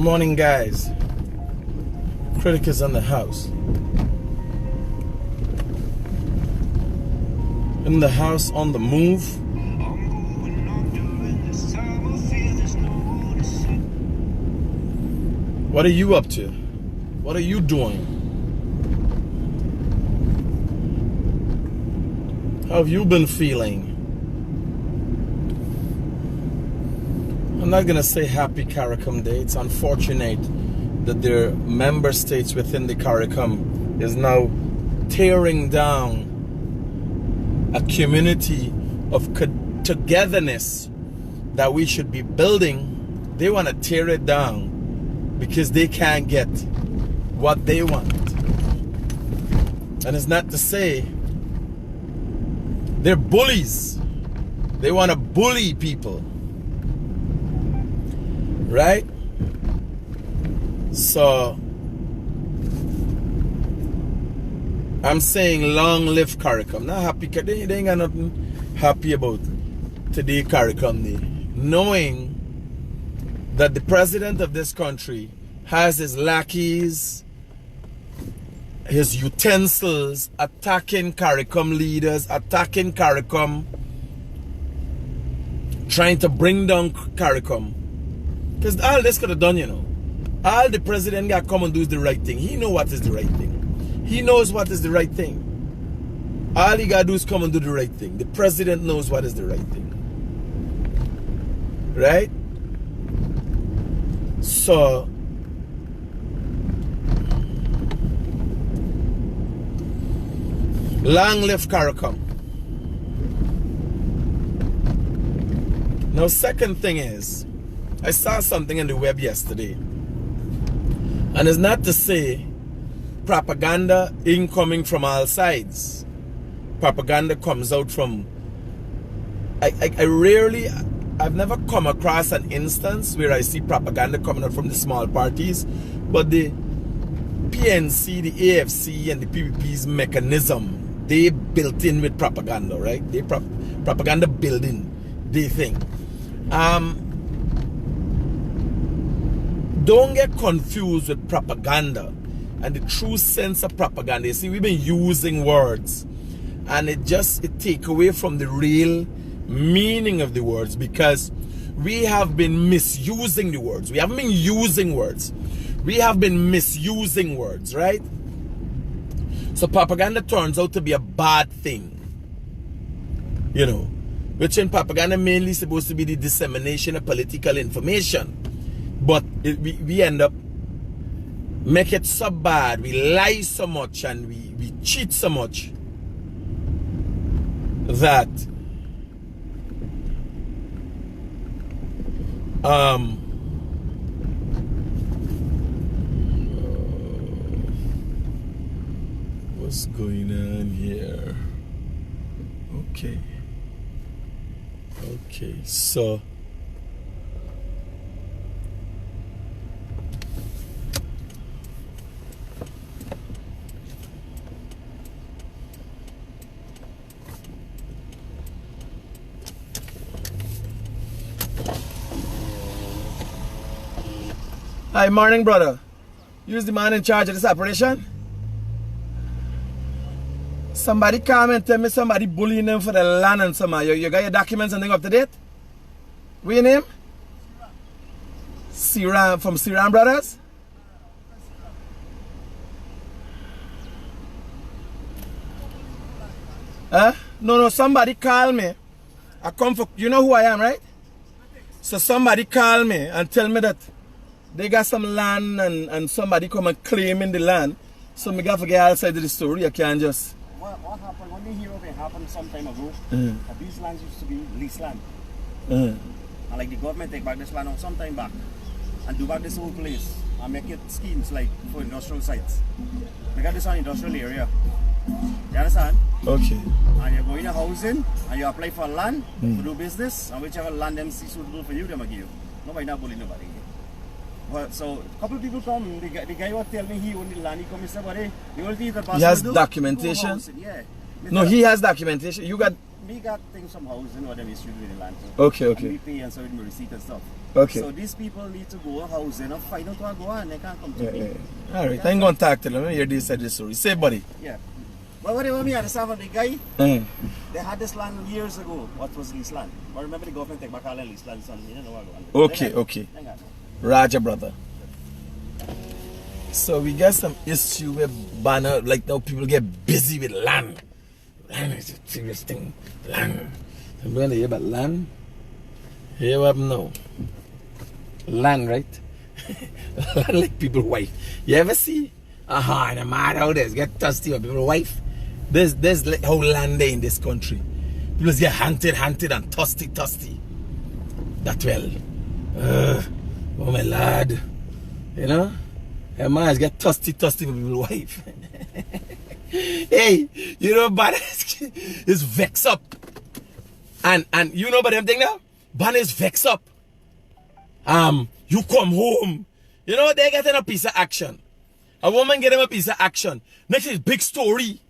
Morning, guys. Critic is in the house. In the house, on the move. What are you up to? What are you doing? How have you been feeling? I'm not going to say happy CARICOM Day. It's unfortunate that there are member states within the CARICOM is now tearing down a community of togetherness that we should be building. They want to tear it down because they can't get what they want. And it's not to say they're bullies. They want to bully people. Right? So I'm saying long live CARICOM. Not happy. They ain't got nothing happy about today CARICOM Day. Knowing that the president of this country has his lackeys, his utensils attacking CARICOM leaders, attacking CARICOM, trying to bring down CARICOM. Because all this could have done, you know. All the president got to come and do is the right thing. He knows what is the right thing. He knows what is the right thing. All he got to do is come and do the right thing. The president knows what is the right thing. Right? So, long live CARICOM. Now, second thing is, I saw something in the web yesterday, and it's not to say propaganda incoming from all sides. Propaganda comes out from, I've never come across an instance where I see propaganda coming out from the small parties, but the PNC, the AFC, and the PPP's mechanism, they built in with propaganda, right? They propaganda building, they think. Don't get confused with propaganda and the true sense of propaganda. You see, we've been using words, and it take away from the real meaning of the words, because we have been misusing the words. We haven't been using words. We have been misusing words, right? So propaganda turns out to be a bad thing. You know, which in propaganda mainly supposed to be the dissemination of political information. But we end up make it so bad. We lie so much and we cheat so much that what's going on here? Okay, so hi, morning, brother. You's the man in charge of this operation? Somebody come and tell me somebody bullying them for the land and some. You got your documents and thing up to date? What's your name? Siram, from Siram Brothers? Huh? No, somebody call me. I come for, you know who I am, right? So somebody call me and tell me that they got some land and somebody come and claim in the land. So me got to get outside of the story. I can't just... What happened, when we hear of it happened some time ago, that these lands used to be leased land. And like the government take back this land out some time back and do back this whole place and make it schemes like for industrial sites. We got this one industrial area. You understand? Okay. And you go in a housing and you apply for land to do business, and whichever land them see suitable for you, they will give you. Nobody not bullying nobody. But so a couple of people come, the guy was telling me he owned the land, he come and said, but hey, the only thing you can pass. He has documentation? Yeah. No, he has documentation. You got me got things from housing or them issued with the land. Okay, And okay. me pay and so with my receipt and stuff. Okay. So these people need to go housing and find out what go on. They can't come to me. All right, I'm going to talk to them. Let me hear this side of the story. Say, buddy. Yeah. But what me understand from the guy, Mm. they had this land years ago. What was lease land? But remember the government take back all the lease land. So you don't know what go on. Okay, okay. Raja, brother. So we got some issue with banner. Like now people get busy with land. Land is a serious thing. Land. I'm going to hear about land. Here we have now. Land, right? Land like people's wife. You ever see? In a mad out there, get thirsty with people's wife. There's like how land there in this country. People get hunted and thirsty. That well. Oh my lad. You know? A man get thirsty with people's wife. Hey, you know, but it's vex up. And you know about them thing now? Ban is vex up. You come home. You know, they getting a piece of action. A woman get him a piece of action. Next is big story.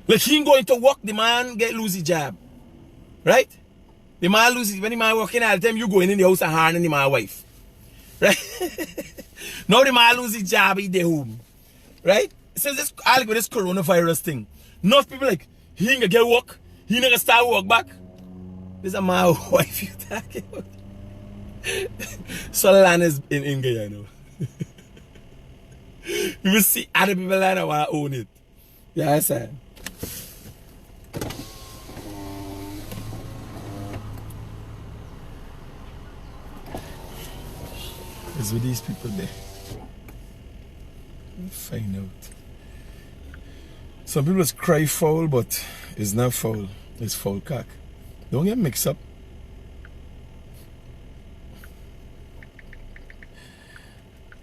Like he ain't going to work, the man lose his job. Right? The man loses, when the man working all the time, you going in the house and harming the man's wife. Right? Now the man lose his job, he dey home. Right? Since this all with this coronavirus thing, enough people like, he ain't gonna get work, he ain't gonna start work back. This is my wife you talking about. So land is in Guyana. You will see other people that want to own it. Yeah, I said. It's with these people there. We'll find out. Some people cry foul, but it's not foul. It's foul cock. Don't get mixed up.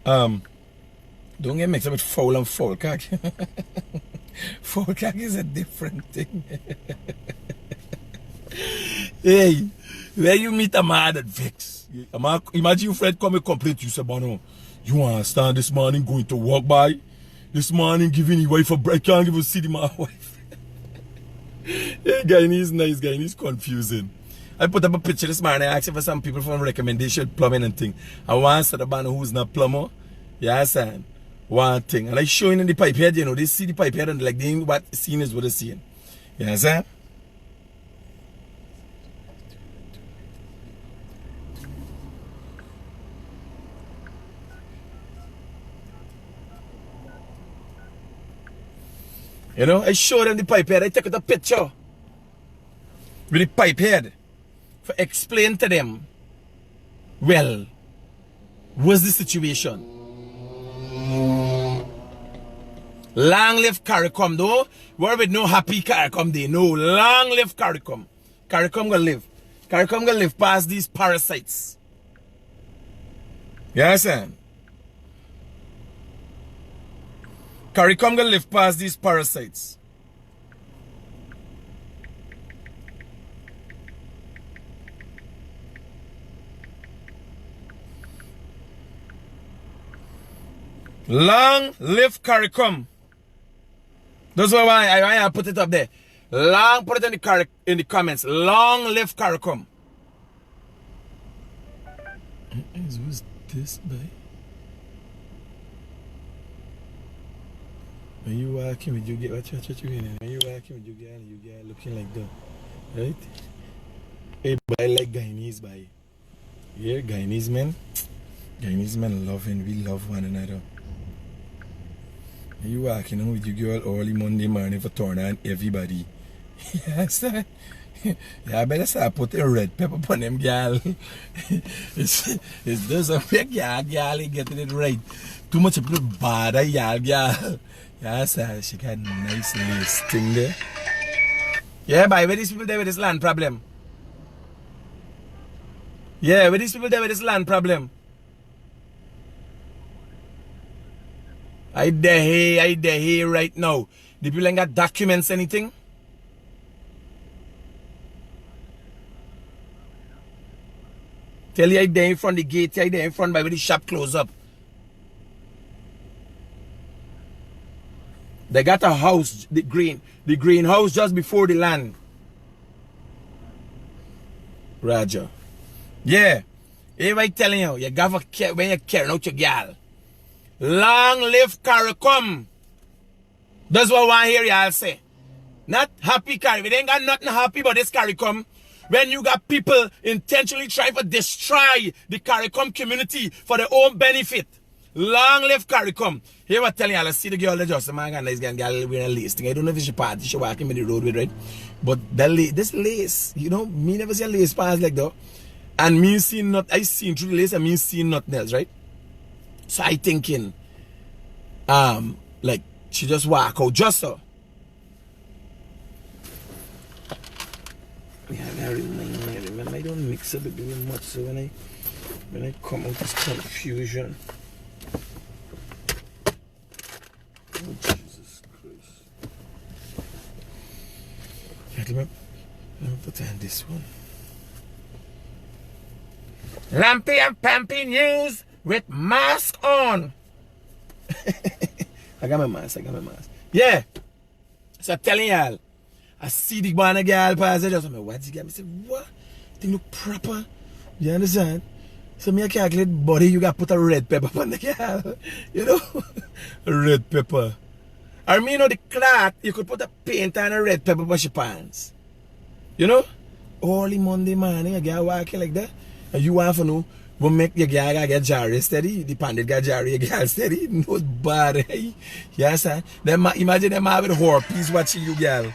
Don't get mixed up with foul and foul cock. Foul cock is a different thing. Hey, where you meet a man that vex. Imagine your friend come and complain to you, say, Bono, you understand this morning going to work by? This morning giving his wife a break, can't even see my wife. Hey, Guyanese nice, Guyanese confusing. I put up a picture this morning, I asked for some people for recommendation, plumbing and thing. I want to the man who's not plumber. Yeah, son. One thing. And I showing in the pipe head, you know, they see the pipe head and like they what scene is what they're seeing. You understand? You know, I show them the pipe head, I take out a picture with the pipe head for explain to them, well, what's the situation? Long live CARICOM though. We're with no happy CARICOM day. No, long live CARICOM. CARICOM gonna live. CARICOM gonna live past these parasites. You understand? CARICOM gonna live past these parasites. Long live CARICOM. That's why I put it up there. Long, put it in the comments. Long live CARICOM. Who's this by? When you walking with you get what you in? When you walking with you get looking like that, right? Hey, boy, like Guyanese by. Yeah, Guyanese men. Guyanese men loving. We love one another. You walking home with your girl early Monday morning for turn on everybody. Yes, sir. Yeah, I better start putting red pepper on them, girl. it's there's a big girl getting it right. Too much people bad, girl. Yeah, sir. She got a nice lace thing there. Yeah, boy, where these people there with this land problem? Yeah, where these people there with this land problem? I there right now. The people ain't got documents, anything. Tell you I there right now. The people ain't got documents, anything. Tell you I there in front of the gate, I there in front by where the shop close up. They got a house, the green house just before the land. Roger. Yeah. Everybody telling you, you gotta care when you're carrying out your girl. Long live CARICOM. That's what I want to hear y'all say. Not happy CARICOM. It ain't got nothing happy about this CARICOM. When you got people intentionally trying to destroy the CARICOM community for their own benefit. Long live CARICOM. Here what telling y'all, I see the girl that just a man nice girl wearing a lace thing. I don't know if it's a party she walking in the road with, right? But this lace, you know, me never see a lace pants like that. And me seeing not, I seen through the lace and me seeing nothing else, right? So I thinking, like she just walk out just so. Yeah, I remember I don't mix up very much, so when I come out this confusion. Oh Jesus Christ. Yeah, let me put on this one. Lampy and Pampy News with mask on. I got my mask. Yeah. So I'm telling y'all, I see the one girl pass it, I'm like, what's the girl? I said, what? Thing look proper. You understand? So me I calculate body, you got to put a red pepper on the girl. You know? A red pepper. I mean, you know, the cloth, you could put a paint and a red pepper on your pants. You know? Early Monday morning, a girl walking like that. And you want to know, what make your girl get jarry steady? The pandit got jarry, your girl steady. No bad, eh? Yes, sir. Then imagine them having harpies watching you, girl.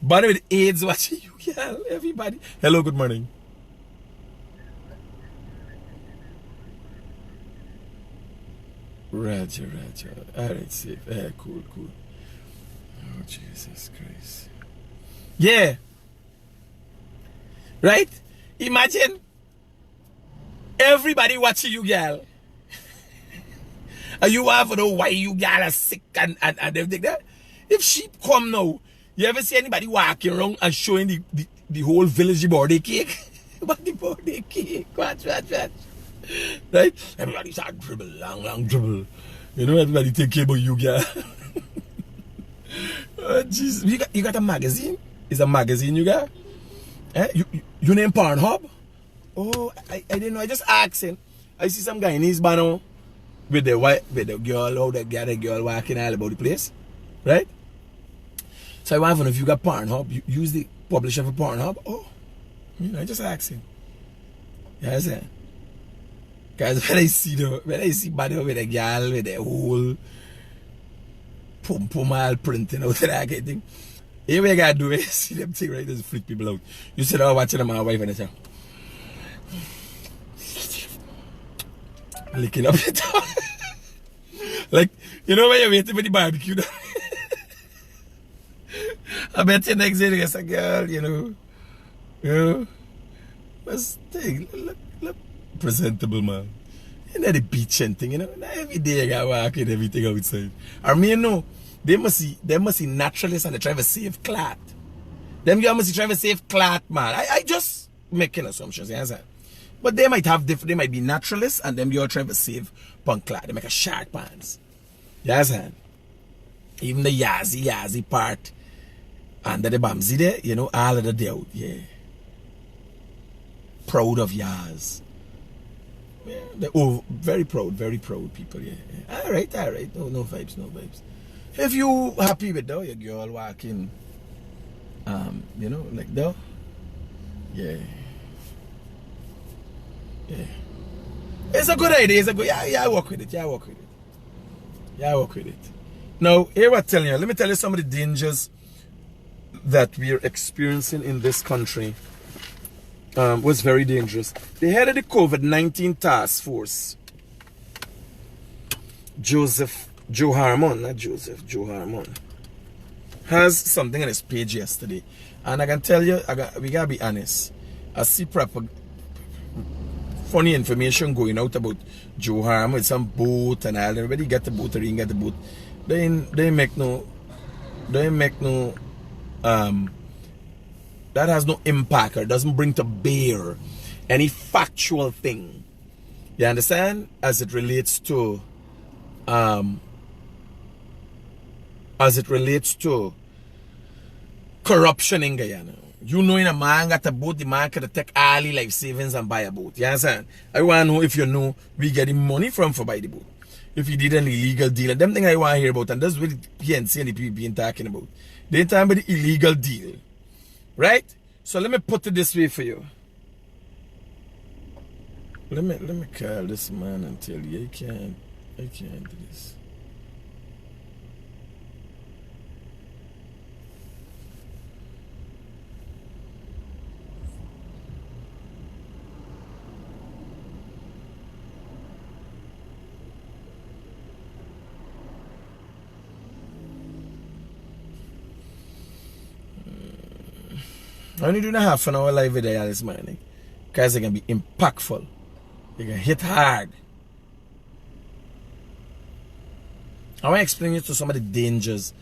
But with AIDS watching you, girl. Everybody. Hello, good morning. Roger. Alright, safe. Cool. Oh, Jesus Christ. Yeah. Right? Imagine everybody watching you, girl. And you want to know why you girl are sick and everything that. If she come now, you ever see anybody walking around and showing the whole village the birthday cake? What the birthday cake? Watch. Right? Everybody start dribble, long dribble. You know, everybody take care about you, girl. Oh, Jesus. You got a magazine? It's a magazine you got? You name Pornhub? Oh, I didn't know. I just asking. I see some Guyanese banner with the girl, how they got a girl walking all about the place. Right? So I want to know if you got Pornhub, you use the publisher for Pornhub. Oh, you know, I just asking. You understand? Because when I see banner with a girl with a whole pum all printing out there, I think. Here we gotta do it. See them thing right, just freak people out. You said, oh, watching my wife and I say, licking up your tongue. Like, you know when you're waiting for the barbecue? I bet you next day there's a girl, you know. Let's take, look presentable, man. You know the beach and thing, you know. Not every day you gotta walk and everything outside. I mean, you know, they must see naturalists and they try to save cloth. Them girls must try to save cloth, man. I just making assumptions, you understand? But they might have different, they might be naturalists and them girls try to save punk cloth. They make a shark pants. You understand? Even the Yazzie part under the Bamsi there, you know, all of the day out, yeah. Proud of Yaz. Yeah, they're very proud people, yeah. Alright. No vibes. If you happy with that, your girl walking, you know, like that, yeah. It's a good idea, I work with it. Now, here I'm telling you, let me tell you some of the dangers that we are experiencing in this country. Was very dangerous. The head of the COVID-19 task force, Joe Harmon, has something on his page yesterday. And I can tell you, we gotta be honest. I see funny information going out about Joe Harmon with some boat and all. Everybody get the boat or you get the boat. They make no that has no impact or doesn't bring to bear any factual thing. You understand? As it relates to corruption in Guyana. You knowing a man got a boat, the man could take all his life savings and buy a boat. You understand? I want to know if you know we get the money from for buy the boat. If you did an illegal deal, and them thing I want to hear about, and that's what the PNC and the people being talking about. They talking about the illegal deal. Right? So let me put it this way for you. Let me call this man and tell you I can't do this. I'm only doing a half an hour live video this morning because it can be impactful. It can hit hard. I want to explain you to some of the dangers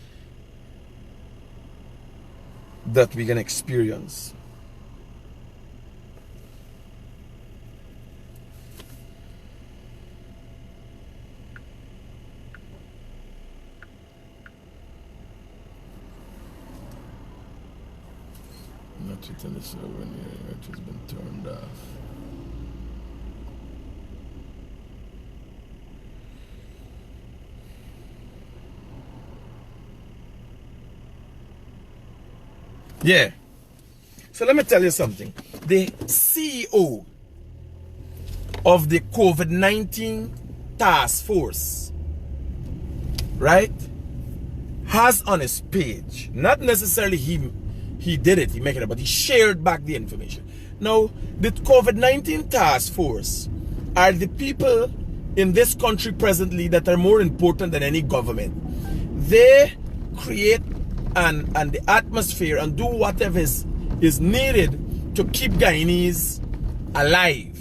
that we can experience. Not within the server here, it has been turned off. Yeah. So let me tell you something. The CEO of the COVID-19 task force, right, has on his page, not necessarily he did it, he made it up, but he shared back the information. Now, the COVID-19 task force are the people in this country presently that are more important than any government. They create and the atmosphere and do whatever is needed to keep Guyanese alive.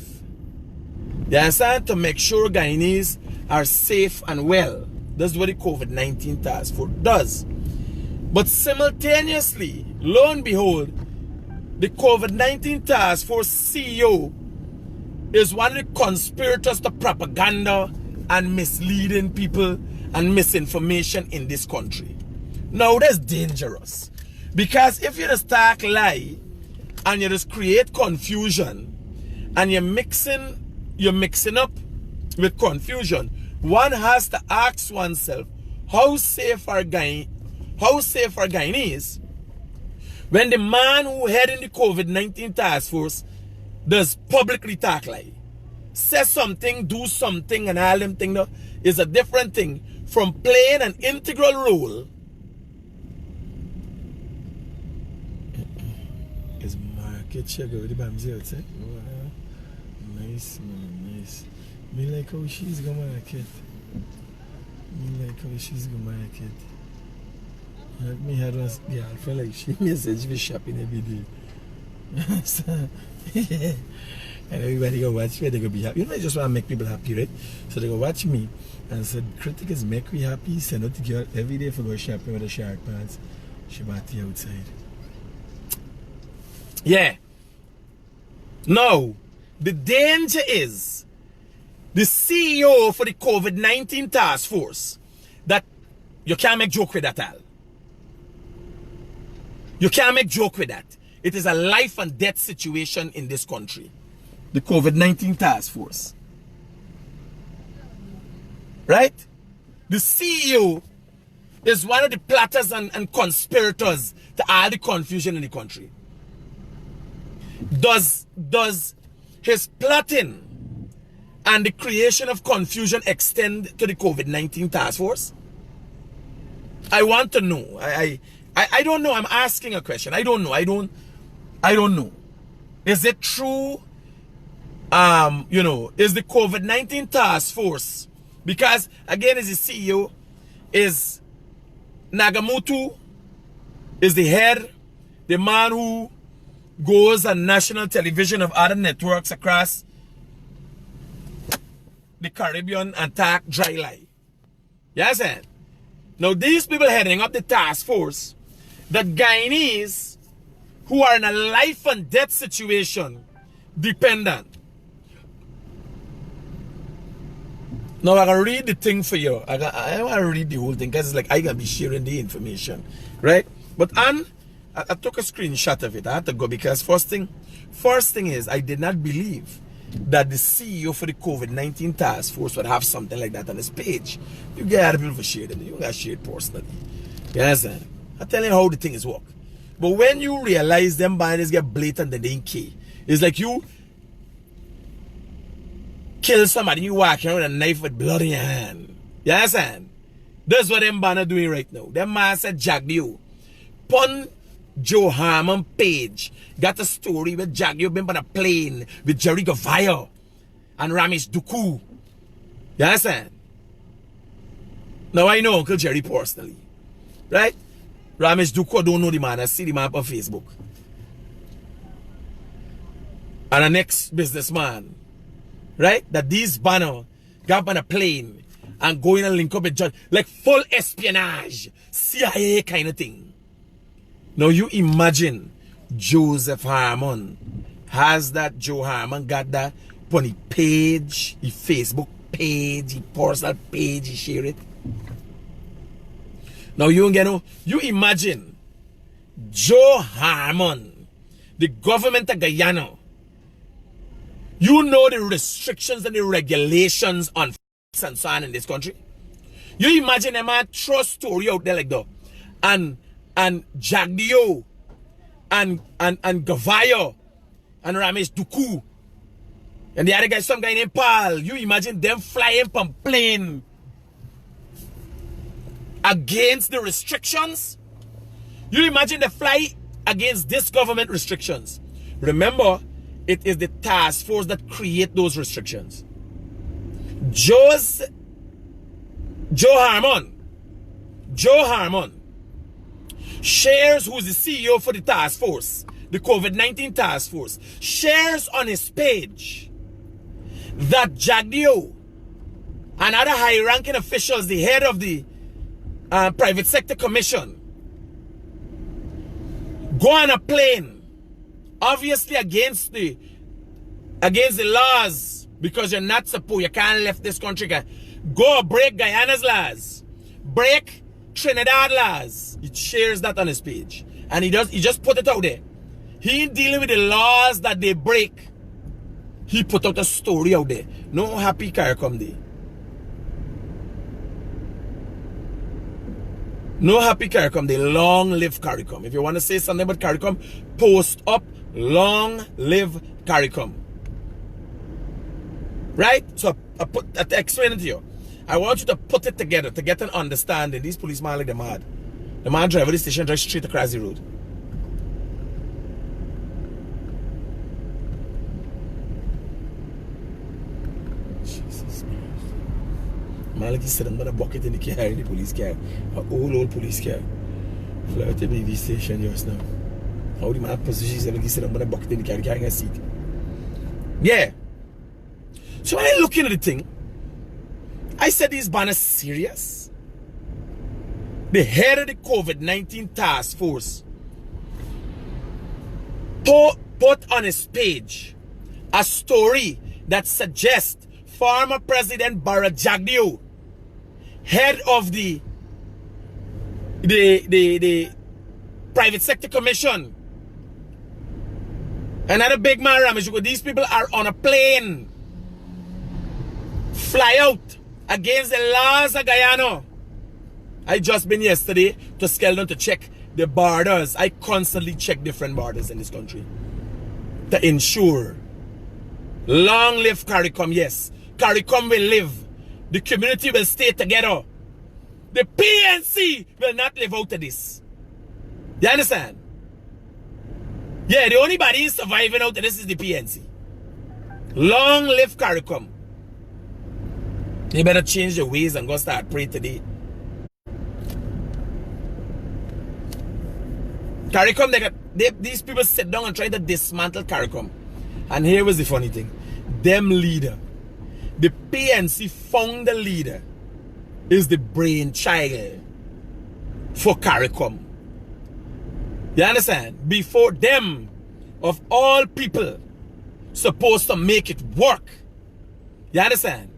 You understand? To make sure Guyanese are safe and well. That's what the COVID-19 task force does. But simultaneously, lo and behold, the COVID-19 task force CEO is one of the conspirators to propaganda and misleading people and misinformation in this country. Now that's dangerous, because if you just talk lie and you just create confusion and you're mixing up with confusion, one has to ask oneself, how safe are Guyanese when the man who heading the COVID-19 task force does publicly talk lie? Say something, do something, and all them things is a different thing from playing an integral role. Is market check over the Bamsi outside? Wow. Nice, man, nice. Me like how she's going to market. Me like how she's going to market. Me had one girlfriend like she message me shopping every day. So, and everybody go watch me, they go be happy. You know, I just want to make people happy, right? So they go watch me and said, Critic is make me happy. Send out the girl every day for go shopping with the shark pants. She bought the outside. Yeah. Now, the danger is the CEO for the COVID-19 task force that you can't make joke with that all. You can't make joke with that. It is a life and death situation in this country. The COVID-19 task force. Right? The CEO is one of the plotters and conspirators to all the confusion in the country. Does his plotting and the creation of confusion extend to the COVID-19 task force? I want to know. I don't know. I'm asking a question. I don't know. I don't know. Is it true? You know, is the COVID-19 task force, because again, as the CEO is Nagamutu, is the head, the man who goes on national television of other networks across the Caribbean and talk dry lie. Yes, and now these people heading up the task force, that Guyanese who are in a life and death situation, dependent. Now I can read the thing for you. I want to read the whole thing because it's like I can be sharing the information, right? But I took a screenshot of it. I had to go because first thing is I did not believe that the CEO for the COVID-19 task force would have something like that on his page. You get other people for sharing it. You got to share it personally. You understand? I'm telling you how the thing is work. But when you realize them banners get blatant and they ain't care, it's like you kill somebody, you walk around with a knife with blood in your hand. You understand? That's what them banner doing right now. Them man said Jack you. Pun Joe Harmon page got a story where Jack you been on a plane with Jerry Gavaya and Ramesh Duku. You understand? Now I know Uncle Jerry personally. Right? Ramesh Duku don't know the man. I see the man on Facebook. And the next businessman, right? That these banner got on a plane and going and link up with John, like full espionage, CIA kind of thing. Now you imagine Joseph Harmon has that. Joe Harmon got that on his page, his Facebook page, his personal page, he share it. Now you imagine Joe Harmon, the government of Guyana. You know the restrictions and the regulations on and so on in this country. You imagine them man throw story out there like that, and Jagdio and Gavaya and Ramesh Duku and the other guy, some guy named Paul. You imagine them flying from plane against the restrictions. You imagine they fly against this government restrictions. Remember, it is the task force that create those restrictions. Joe Harmon shares, who's the CEO for the task force, the COVID-19 task force, shares on his page that Jagdio and other high-ranking officials, the head of the private sector commission, go on a plane, obviously against the laws. Because you're not supposed, you can't left this country. Go break Guyana's laws. Break Trinidad laws. He shares that on his page. And he just put it out there. He ain't dealing with the laws that they break. He put out a story out there. No happy CARICOM day. No happy CARICOM day. Long live CARICOM. If you want to say something about CARICOM, post up long live CARICOM. Right? So I explain it to you. I want you to put it together to get an understanding. These policemen like they're mad. The man drive the station, drive straight across the road. Jesus Christ. Man like he said I'm gonna bucket in the car, in the police car. An old police car. Fly out the BV station just now. How the man position himself like he said I'm gonna bucket in the car, carrying a seat. Yeah. So when I look into the thing, I said, these banners serious? The head of the COVID-19 task force put on his page a story that suggests former President Barra Jagdio, head of the private sector commission, another big man, Ramesh, these people are on a plane, fly out against the laws of Guyana. I just been yesterday to Skeldon to check the borders. I constantly check different borders in this country to ensure. Long live CARICOM, yes. CARICOM will live. The community will stay together. The PNC will not live out of this. You understand? Yeah, the only body surviving out of this is the PNC. Long live CARICOM. You better change your ways and go start praying today. CARICOM, these people sit down and try to dismantle CARICOM. And here was the funny thing. Them leader, the PNC founder leader, is the brainchild for CARICOM. You understand? Before them, of all people, supposed to make it work. You understand?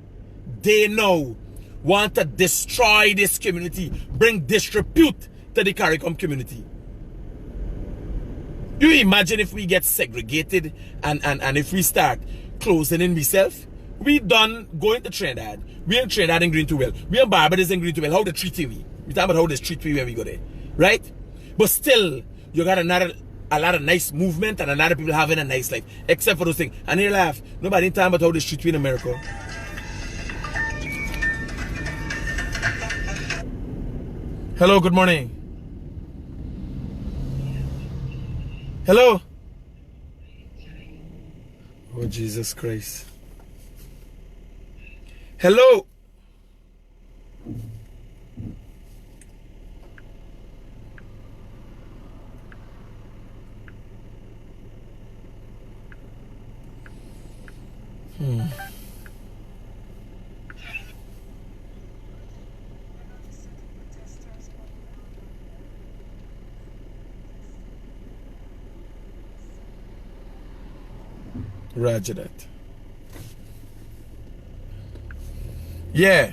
They now want to destroy this community, bring disrepute to the CARICOM community. You imagine if we get segregated and if we start closing in ourselves? We done going to Trinidad. We in Trinidad and Green to Well. We in Barbados and Green to Well. How they treat we? We talk about how they treat we when we go there. Right? But still, you got a lot of nice movement and a lot of people having a nice life. Except for those things. And you laugh. Nobody talking about how they treat we in America. Hello, good morning. Hello. Oh, Jesus Christ. Hello. Roger that. Yeah.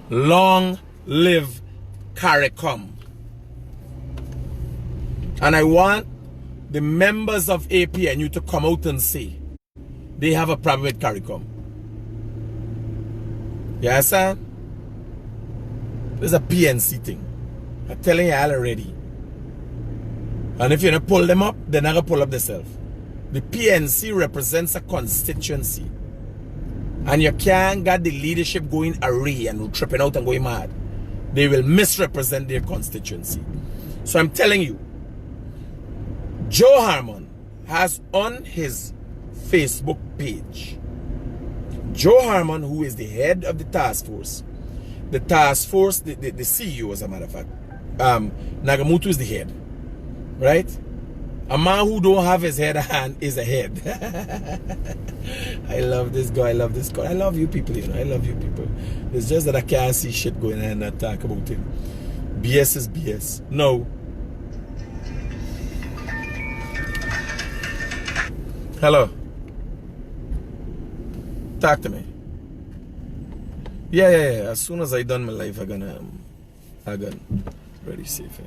Long live CARICOM. And I want the members of APNU to come out and say they have a problem with CARICOM. You understand? There's a PNC thing. I'm telling you all already. And if you don't pull them up, they're not going to pull up themselves. The PNC represents a constituency. And you can't get the leadership going array and tripping out and going mad. They will misrepresent their constituency. So I'm telling you, Joe Harmon has on his Facebook page, Joe Harmon, who is the head of the task force, the CEO, as a matter of fact, Nagamutu is the head, right? A man who don't have his head hand is a head. I love this guy, I love this guy. I love you people, you know, I love you people. It's just that I can't see shit going on and not talk about him. BS is BS. No. Hello. Talk to me. Yeah. As soon as I done my life, I gonna ready safe.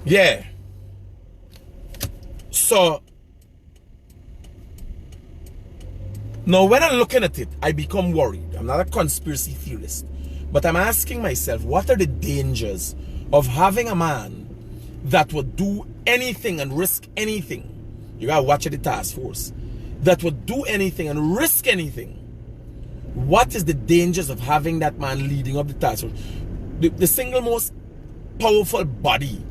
Yeah. So now when I'm looking at it, I become worried. I'm not a conspiracy theorist, but I'm asking myself, what are the dangers of having a man that would do anything and risk anything? You gotta watch the task force. That would do anything and risk anything. What is the dangers of having that man leading up the task force? The single most powerful body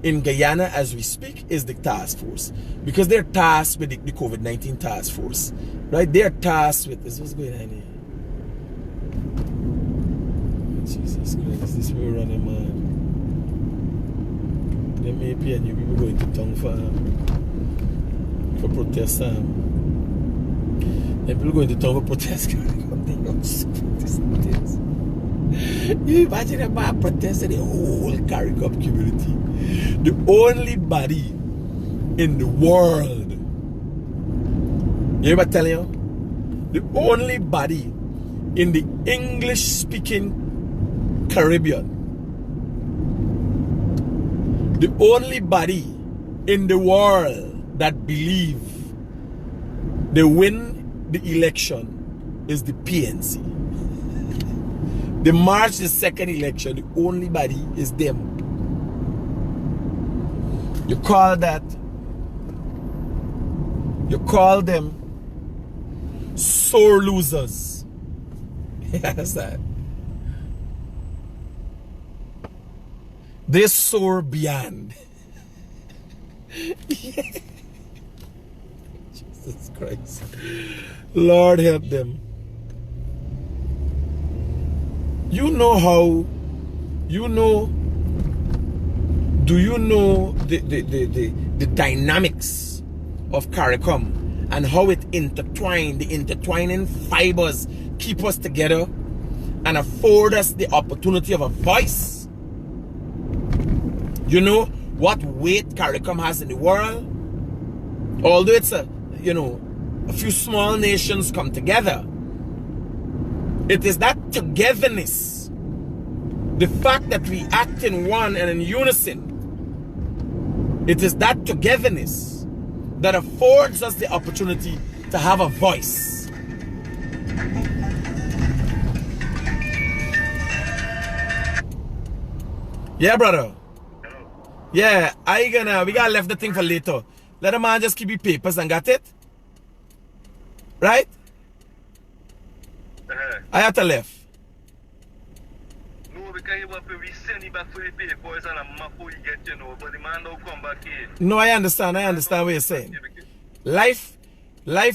in Guyana as we speak is the task force, because they're tasked with the COVID-19 task force, right? They're tasked with this. What's going on here? Jesus Christ, this way running mad. Them AP and you people going to town for protest. People going to town for protest. You imagine a bad protest in the whole CARICOM community. The only body in the world, you ever tell you? The only body in the English-speaking Caribbean, the only body in the world that believe they win the election is the PNC. The March the 2nd election, the only body is them. You call them sore losers. Yes, that. They soar beyond. Jesus Christ. Lord help them. Do you know the dynamics of CARICOM and how it intertwined, the intertwining fibers keep us together and afford us the opportunity of a voice? You know what weight CARICOM has in the world? Although it's a few small nations come together, It is that togetherness, the fact that we act in one and in unison. It is that togetherness that affords us the opportunity to have a voice. Yeah, brother. Yeah, we gotta left the thing for later. Let the man just keep your papers and got it. Right? I have to left. No, because you want to send it back for the papers and a map you get, you know, but the man don't come back here. No, I understand what you're saying. Life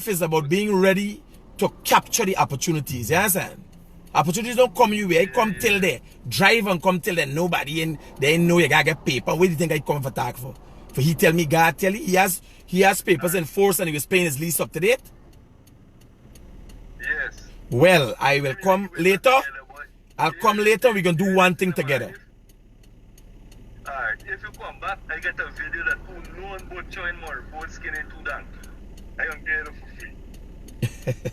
is about being ready to capture the opportunities, you understand? Opportunities don't come your way, come till there. Drive and come till there, nobody and they know you gotta get paper. What do you think I come for talk for? For he tell me, God tell you, he has papers in force and he was paying his lease up to date? Yes. Well, I will come later. I'll come later, we can do one thing together. Alright, if you come back, I get a video that two known both join more, both skinning two donkey. I don't get it for free.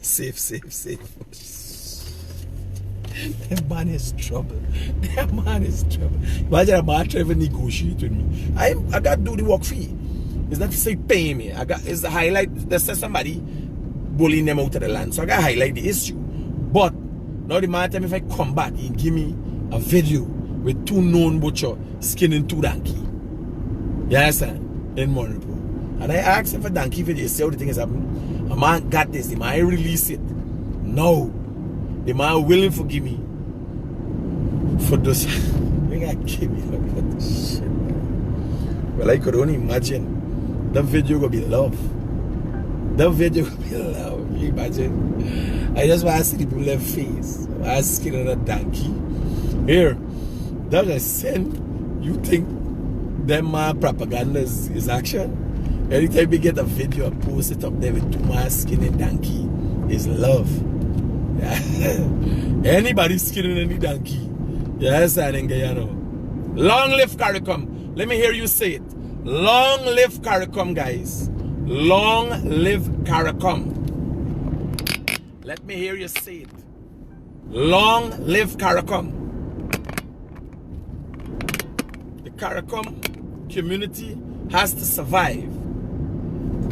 Safe. That man is trouble. Imagine a man trying to negotiate with me. I got to do the work for you. It's not to say pay me. It's a highlight. There's somebody bullying them out of the land. So I got to highlight the issue. But now the man tell me if I come back, he give me a video with two known butcher skinning two donkey. You understand? In Monaco. And I asked him for donkey video. See how the thing is happening. A man got this. The man release it. No. The man willing to forgive me for those. They got kill me. Look at this shit, man. Well, I could only imagine that video gonna be love. That video gonna be love. You imagine? I just want to see the people left face. I'm asking on a donkey. Here, that I send. You think that man propaganda is action? Anytime we get a video, I post it up there with two man skinning donkey. Is love. Anybody skinning any donkey. Yes, I think Guyana. Long live CARICOM. Let me hear you say it. Long live CARICOM, guys. Long live CARICOM. Let me hear you say it. Long live CARICOM. The CARICOM community has to survive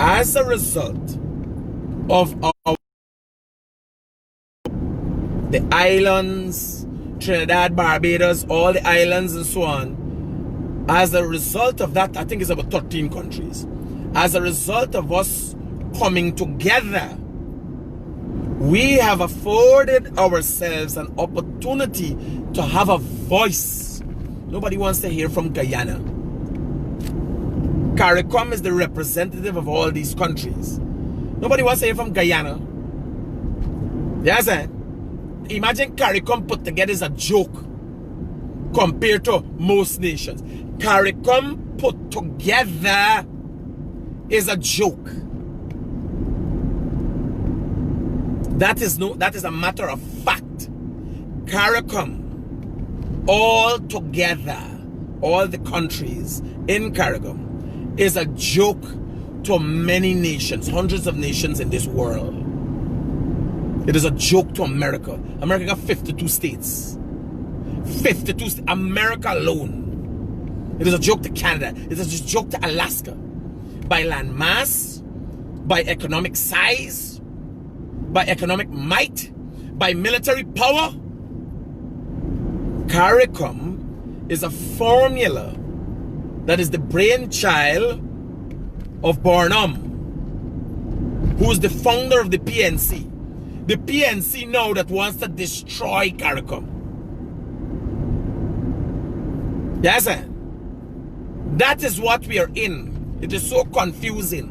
as a result of our the islands, Trinidad, Barbados, all the islands and so on. As a result of that, I think it's about 13 countries. As a result of us coming together, we have afforded ourselves an opportunity to have a voice. Nobody wants to hear from Guyana. CARICOM is the representative of all these countries. Nobody wants to hear from Guyana. Yes, sir. Imagine CARICOM put together as a joke compared to most nations. CARICOM put together is a joke. That is a matter of fact. CARICOM, all together, all the countries in CARICOM, is a joke to many nations, hundreds of nations in this world. It is a joke to America. America got 52 states. 52 states. America alone. It is a joke to Canada. It is a joke to Alaska. By land mass, by economic size, by economic might, by military power. CARICOM is a formula that is the brainchild of Barnum, who is the founder of the PNC. The PNC now that wants to destroy CARICOM. Yes, sir. That is what we are in. It is so confusing.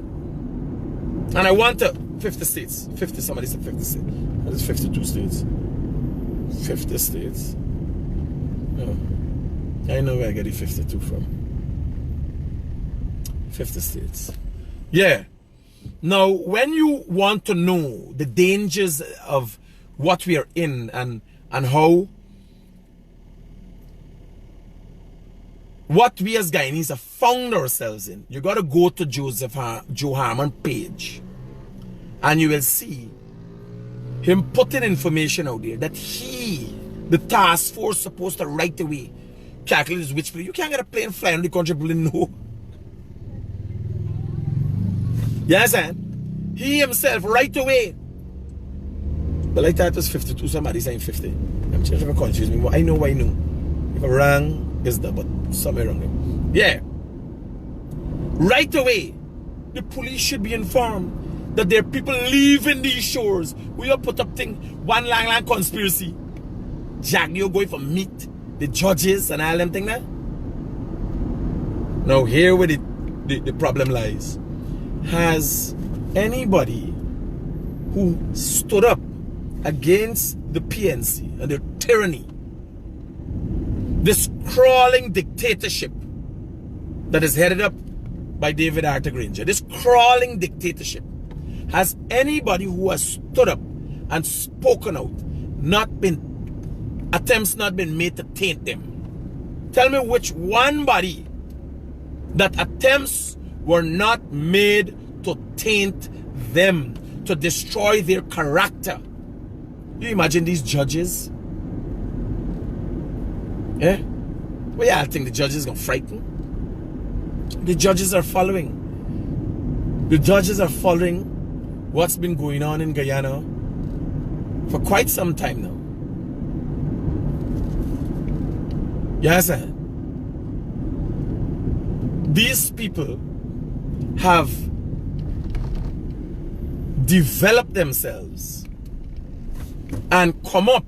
And I want to 50 states. 50, somebody said 50 states. That is 52 states. 50 states. Oh. I know where I get the 52 from. 50 states. Yeah. Now, when you want to know the dangers of what we are in and how what we as Guyanese have found ourselves in, you got to go to Joe Harmon page and you will see him putting information out there that he, the task force, supposed to right away calculate which plane. You can't get a plane flying on the country people didn't know. You understand? He himself right away. But I thought it was 52, somebody saying 50. I'm just trying to confuse me. I know. If I'm wrong, it's that, but somewhere wrong there. Yeah. Right away, the police should be informed that there are people leaving these shores. We all put up thing, one lang conspiracy. Jack, you're going for meet the judges and all them thing now. Now here where the problem lies. Has anybody who stood up against the PNC and their tyranny, this crawling dictatorship that is headed up by David Arthur Granger, this crawling dictatorship, has anybody who has stood up and spoken out attempts not been made to taint them? Tell me which one body that attempts were not made to taint them, to destroy their character. You imagine these judges? Eh? Well, yeah, I think the judges gonna frighten. The judges are following. The judges are following what's been going on in Guyana for quite some time now. Yes, sir. These people have developed themselves and come up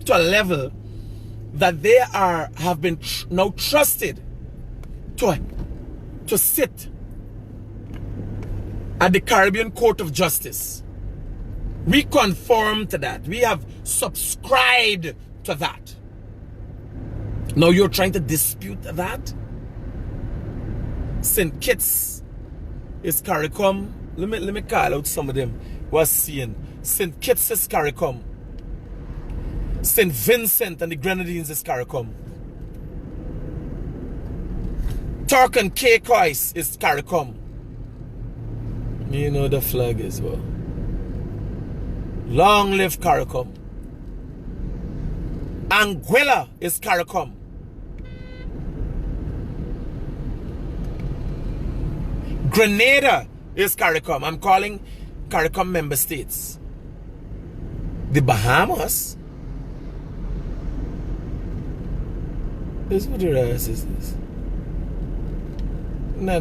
to a level that they have been now trusted to sit at the Caribbean Court of Justice. We conform to that. We have subscribed to that. Now you're trying to dispute that? St. Kitts is CARICOM. Let me call out some of them. Was seeing St. Kitts is CARICOM. St. Vincent and the Grenadines is CARICOM. Turk and Caicos is CARICOM. You know the flag as well. Long live CARICOM. Anguilla is CARICOM. Grenada is CARICOM. I'm calling CARICOM member states. The Bahamas. This what the rest is this? No.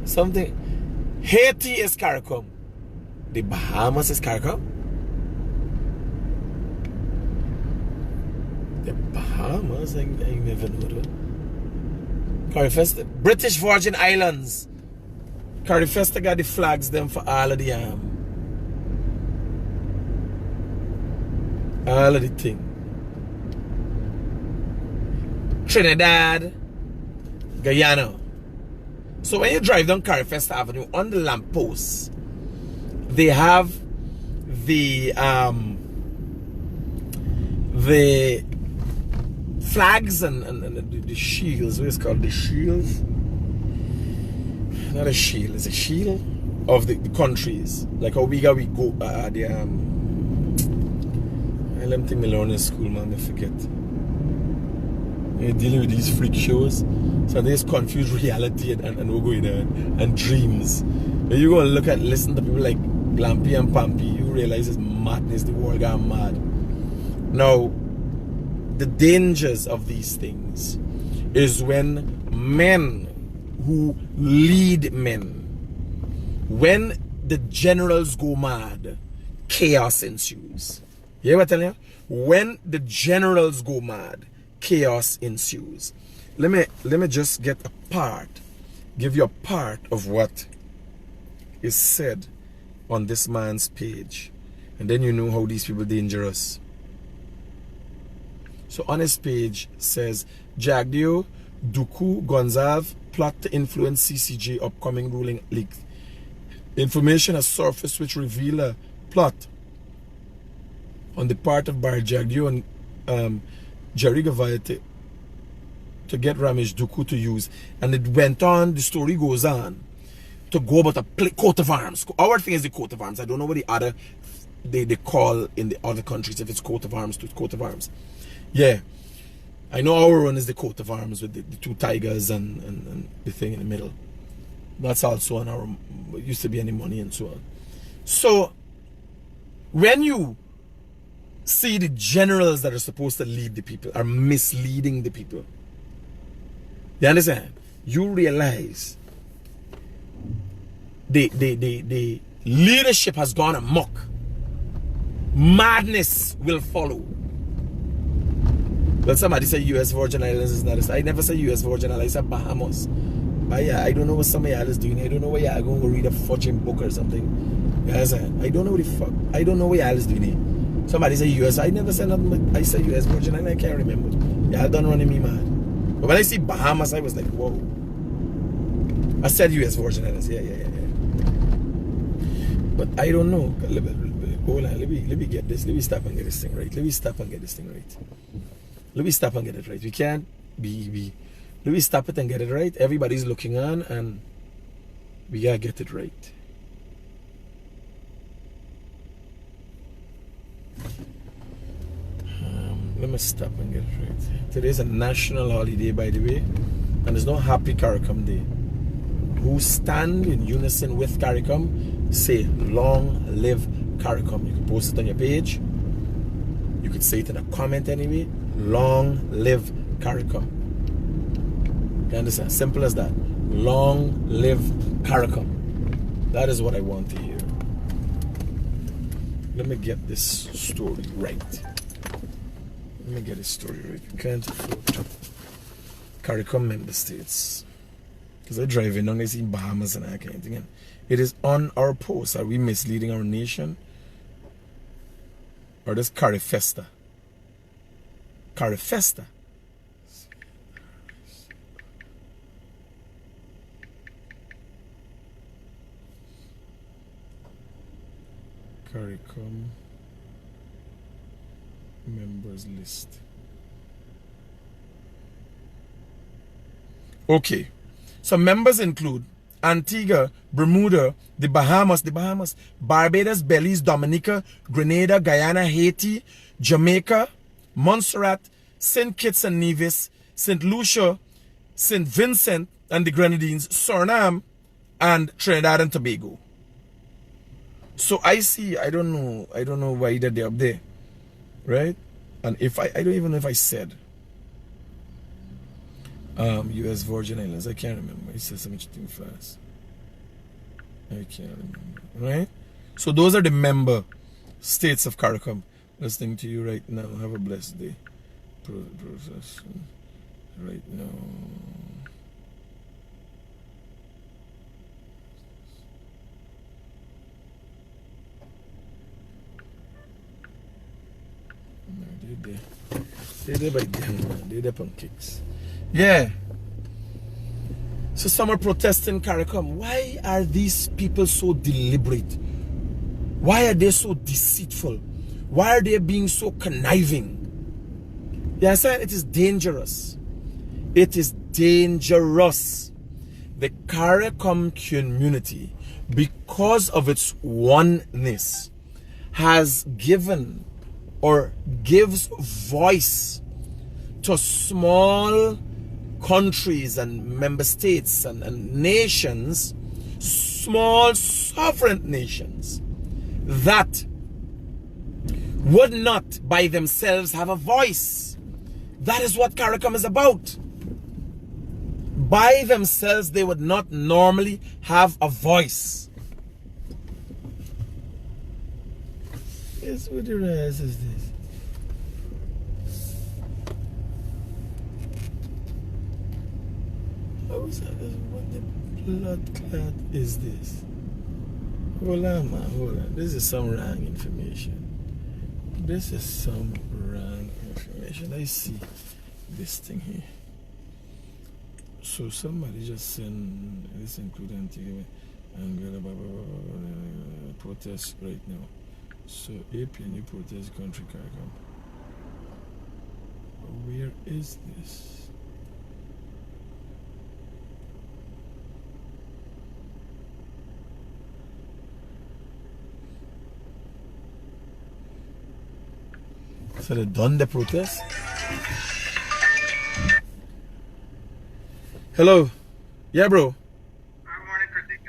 Something. Haiti is CARICOM. The Bahamas is CARICOM. The Bahamas, I never know that. CARIFESTA, British Virgin Islands. CARIFESTA got the flags them for all of the thing. Trinidad, Guyana. So when you drive down CARIFESTA Avenue on the lampposts, they have the flags and the shields. What is it called? The shields? Not a shield. It's a shield of the countries. Like how we go I let me think me learn in school, man. I forget. You're dealing with these freak shows, so they just confuse reality and we're going on and dreams. When you go and listen to people like Glampy and Pampy, you realize it's madness. The world got mad. Now, the dangers of these things is when men who lead men, when the generals go mad, chaos ensues. You hear what I'm telling you? When the generals go mad, chaos ensues. Let me just give you a part of what is said on this man's page, and then you know how these people are dangerous. So on his page says, Jagdio, Duku, Gonzalve plot to influence CCJ upcoming ruling leak. Information has surfaced which reveal a plot on the part of Bar Jagdio and Jerry Gavayate to get Ramesh Duku to use. And it went on, the story goes on, to go about a coat of arms. Our thing is the coat of arms. I don't know what the other, they call in the other countries, if it's coat of arms to coat of arms. Yeah. I know our one is the coat of arms with the two tigers and the thing in the middle. That's also on our, used to be any money and so on. So, when you see the generals that are supposed to lead the people are misleading the people, you understand? You realize the leadership has gone amok. Madness will follow. Well, somebody say U.S. Virgin Islands is not. I never say U.S. Virgin Islands. I say Bahamas. But yeah, I don't know what some of y'all is doing. I don't know where y'all going to read a fortune book or something. You understand? I don't know what the fuck. I don't know what y'all is doing here. Somebody say U.S. I never said nothing. But I say U.S. Virgin Islands. I can't remember. Y'all done running me mad. But when I see Bahamas, I was like, whoa. I said U.S. Virgin Islands. Yeah. But I don't know. Hold on. Let me get this. Let me stop and get this thing right. Let me stop and get this thing right. Let me stop and get it right. We can't be. Let me stop it and get it right. Everybody's looking on and we gotta get it right. Let me stop and get it right. Today's a national holiday, by the way, and there's no happy CARICOM day. Who stand in unison with CARICOM say long live CARICOM. You can post it on your page. You could say it in a comment anyway. Long live CARICOM. You understand? Simple as that. Long live CARICOM. That is what I want to hear. Let me get this story right. Let me get this story right. You can't afford to. CARICOM member states. Because I drive in and I see Bahamas and that kind of thing. And it is on our post. Are we misleading our nation? Or this CARIFESTA? CARIFESTA. CARICOM members list. Okay, so members include Antigua, Bermuda, the Bahamas, Barbados, Belize, Dominica, Grenada, Guyana, Haiti, Jamaica, Montserrat, St. Kitts and Nevis, St. Lucia, St. Vincent and the Grenadines, Suriname, and Trinidad and Tobago. So I see, I don't know why they're up there, right? And if I don't even know if I said U.S. Virgin Islands, I can't remember. It says so much too fast. I can't remember, right? So those are the member states of CARICOM. Listening to you right now. Have a blessed day. Process right now. They're by them. They're pancakes. Yeah. So some are protesting CARICOM. Why are these people so deliberate? Why are they so deceitful? Why are they being so conniving? Yeah, I said it is dangerous. It is dangerous. The CARICOM community, because of its oneness, has given or gives voice to small countries and member states and nations, small sovereign nations, that would not by themselves have a voice. That is what CARICOM is about. By themselves, they would not normally have a voice. Yes, what the rest is this? What the blood clot is this? Hold on, man, hold on. This is some wrong information. This is some wrong information. I see this thing here. So somebody just sent this, including Antigua and protest right now. So APNU protest country CARICOM. Where is this? So they done the protest? Hello. Yeah, bro. Good morning, Critic.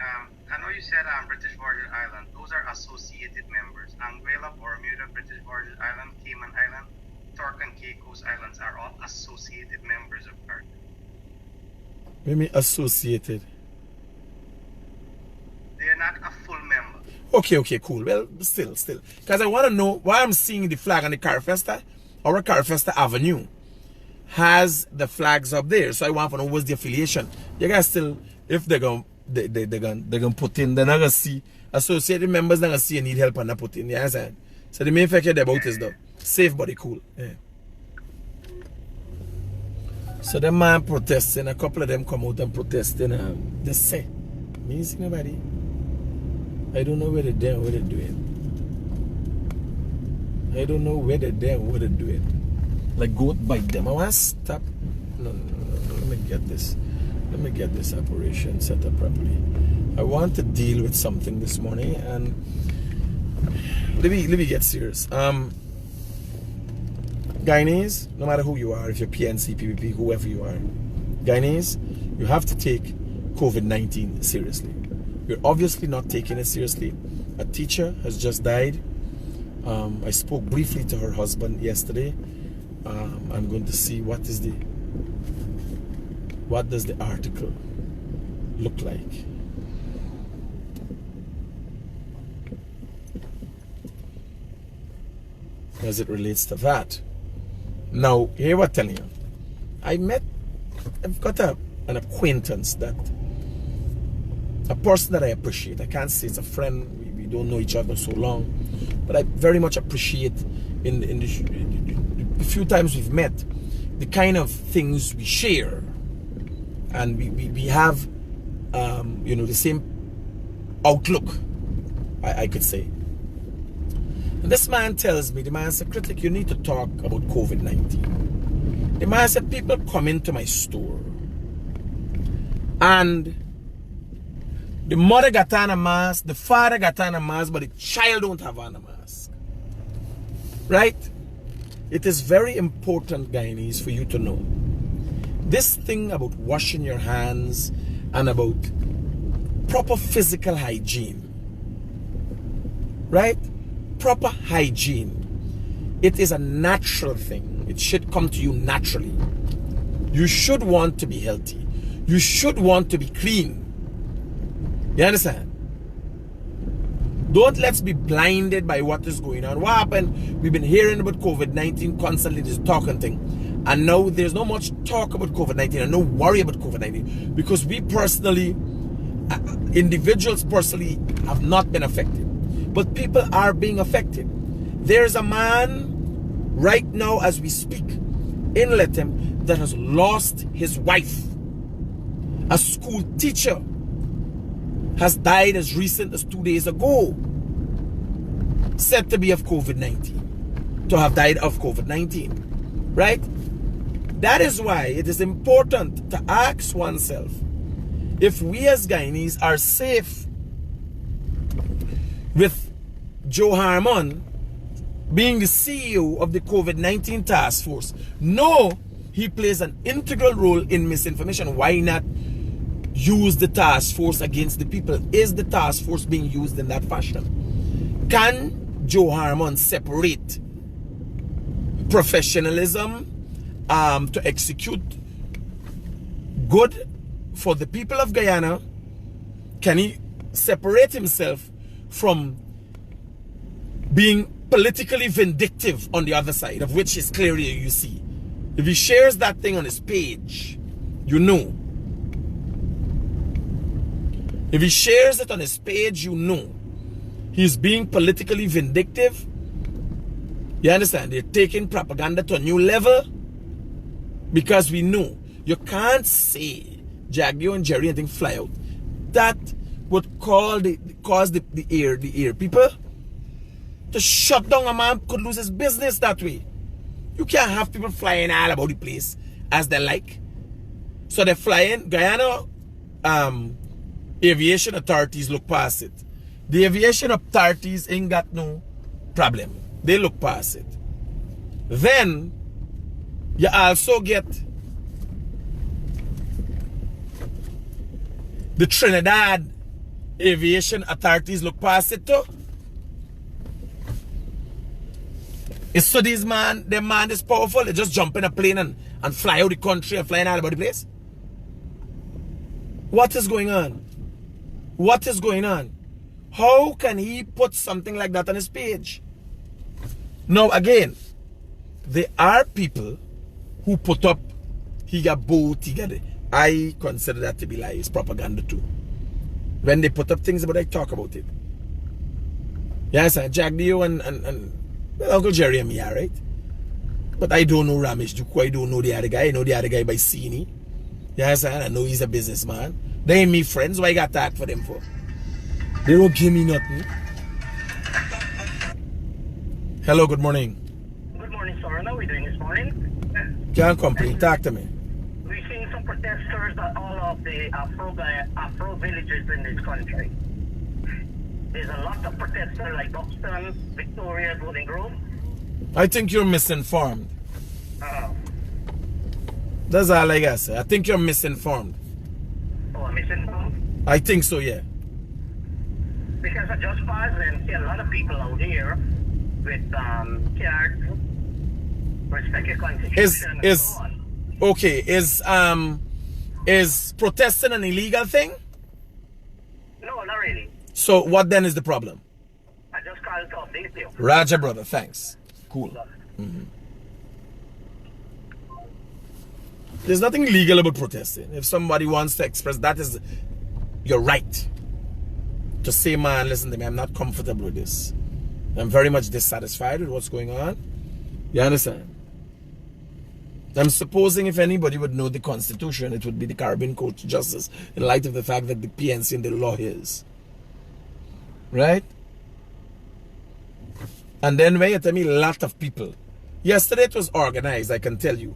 I know you said British Virgin Island. Those are associated members. Anguilla, Bermuda, British Virgin Island, Cayman Island, Turk and Caicos Islands are all associated members of CARICOM. What do you mean associated? They are not a full member. Okay, cool. Well, still. Because I want to know why I'm seeing the flag on the CARIFESTA. Our CARIFESTA Avenue has the flags up there. So I want to know what's the affiliation. You guys still, if they're going to put in, they're not going to see associated members, they're going to see you need help and not put in. You understand? So the main factor about is though. Safe body cool. Yeah. So the man protesting, a couple of them come out and protesting. Just say, me see nobody. I don't know where they're there, what they're doing. I don't know where they're there, what they're doing. Like goat bite them. I want to stop. No. Let me get this. Let me get this operation set up properly. I want to deal with something this morning, and let me get serious. Guyanese, no matter who you are, if you're PNC, PPP, whoever you are, Guyanese, you have to take COVID-19 seriously. You're obviously not taking it seriously. A teacher has just died. I spoke briefly to her husband yesterday. I'm going to see what does the article look like. As it relates to that. Now, here what I'm telling you. I've got an acquaintance, that a person that I appreciate. I can't say it's a friend, we don't know each other so long, but I very much appreciate in the few times we've met, the kind of things we share, and we have the same outlook, I could say. And this man tells me, the man said, Critic, you need to talk about COVID-19. The man said, people come into my store and the mother got on a mask, the father got on a mask, but the child don't have on a mask. Right? It is very important, Guyanese, for you to know. This thing about washing your hands and about proper physical hygiene. Right? Proper hygiene. It is a natural thing. It should come to you naturally. You should want to be healthy. You should want to be clean. You understand? Don't let's be blinded by what is going on. What happened? We've been hearing about COVID-19 constantly, this talking thing. And now there's no much talk about COVID-19 and no worry about COVID-19. Because we personally, individuals personally, have not been affected. But people are being affected. There's a man right now as we speak in Lethem that has lost his wife. A school teacher has died as recent as 2 days ago, said to be of COVID-19, to have died of COVID-19, right? That is why it is important to ask oneself if we as Guyanese are safe with Joe Harmon being the CEO of the COVID-19 task force. No, he plays an integral role in misinformation. Why not use the task force against the people? Is the task force being used in that fashion? Can Joe Harmon separate professionalism to execute good for the people of Guyana? Can he separate himself from being politically vindictive on the other side, of which is clearly you see? If he shares that thing on his page, you know. If he shares it on his page, you know. He's being politically vindictive. You understand? They're taking propaganda to a new level. Because we know. You can't say Jagio and Jerry and things fly out. That would cause the air people to shut down. A man could lose his business that way. You can't have people flying all about the place as they like. So they're flying. Guyana aviation authorities look past it. The aviation authorities ain't got no problem. They look past it. Then you also get the Trinidad aviation authorities look past it too. It's so these man, their man is powerful, they just jump in a plane and fly out the country and fly all about the place. What is going on? What is going on? How can he put something like that on his page? Now again, there are people who put up, he got boat, he got it. I consider that to be lies, propaganda too. When they put up things about it, I talk about it. Yes, Jack Dio and well, Uncle Jerry and me are right. But I don't know Ramesh Duku, I don't know the other guy. I know the other guy by Sini. Yes, I know he's a businessman. They ain't me friends, why I got that for them for? They don't give me nothing. Hello, good morning. Good morning, sir. How are we doing this morning? Can't complain, talk to me. We're seeing some protesters at all of the Afro villages in this country. There's a lot of protesters like Buxton, Victoria, Golden Grove. I think you're misinformed. That's all I gotta say. I think you're misinformed. Oh, I'm misinformed? I think so, yeah. Because I just passed and see a lot of people out here with cards, respect your constitution and so on. Okay, is protesting an illegal thing? No, not really. So what then is the problem? I just called to update you. Roger, brother, thanks. Cool. There's nothing illegal about protesting. If somebody wants to express, that is your right. To say, man, listen to me, I'm not comfortable with this. I'm very much dissatisfied with what's going on. You understand? I'm supposing if anybody would know the Constitution, it would be the Caribbean Court of Justice in light of the fact that the PNC and the law is. Right? And then when you tell me a lot of people. Yesterday it was organized, I can tell you.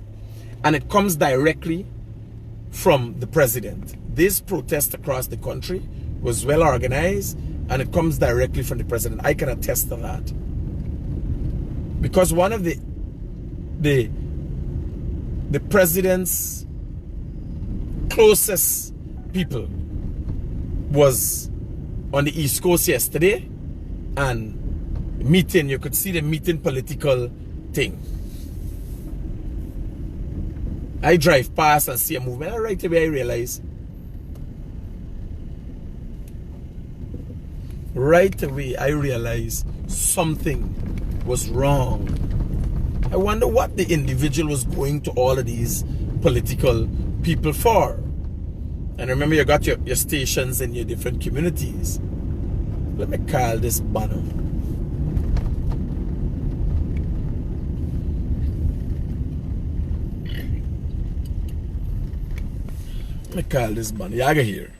And it comes directly from the president. This protest across the country was well organized and it comes directly from the president. I can attest to that. Because one of the president's closest people was on the East Coast yesterday and meeting, you could see the meeting political thing. I drive past and see a movement, and right away I realize something was wrong. I wonder what the individual was going to all of these political people for. And remember, you got your stations in your different communities. Let me call this banner. Let me call this banner. Yaga here.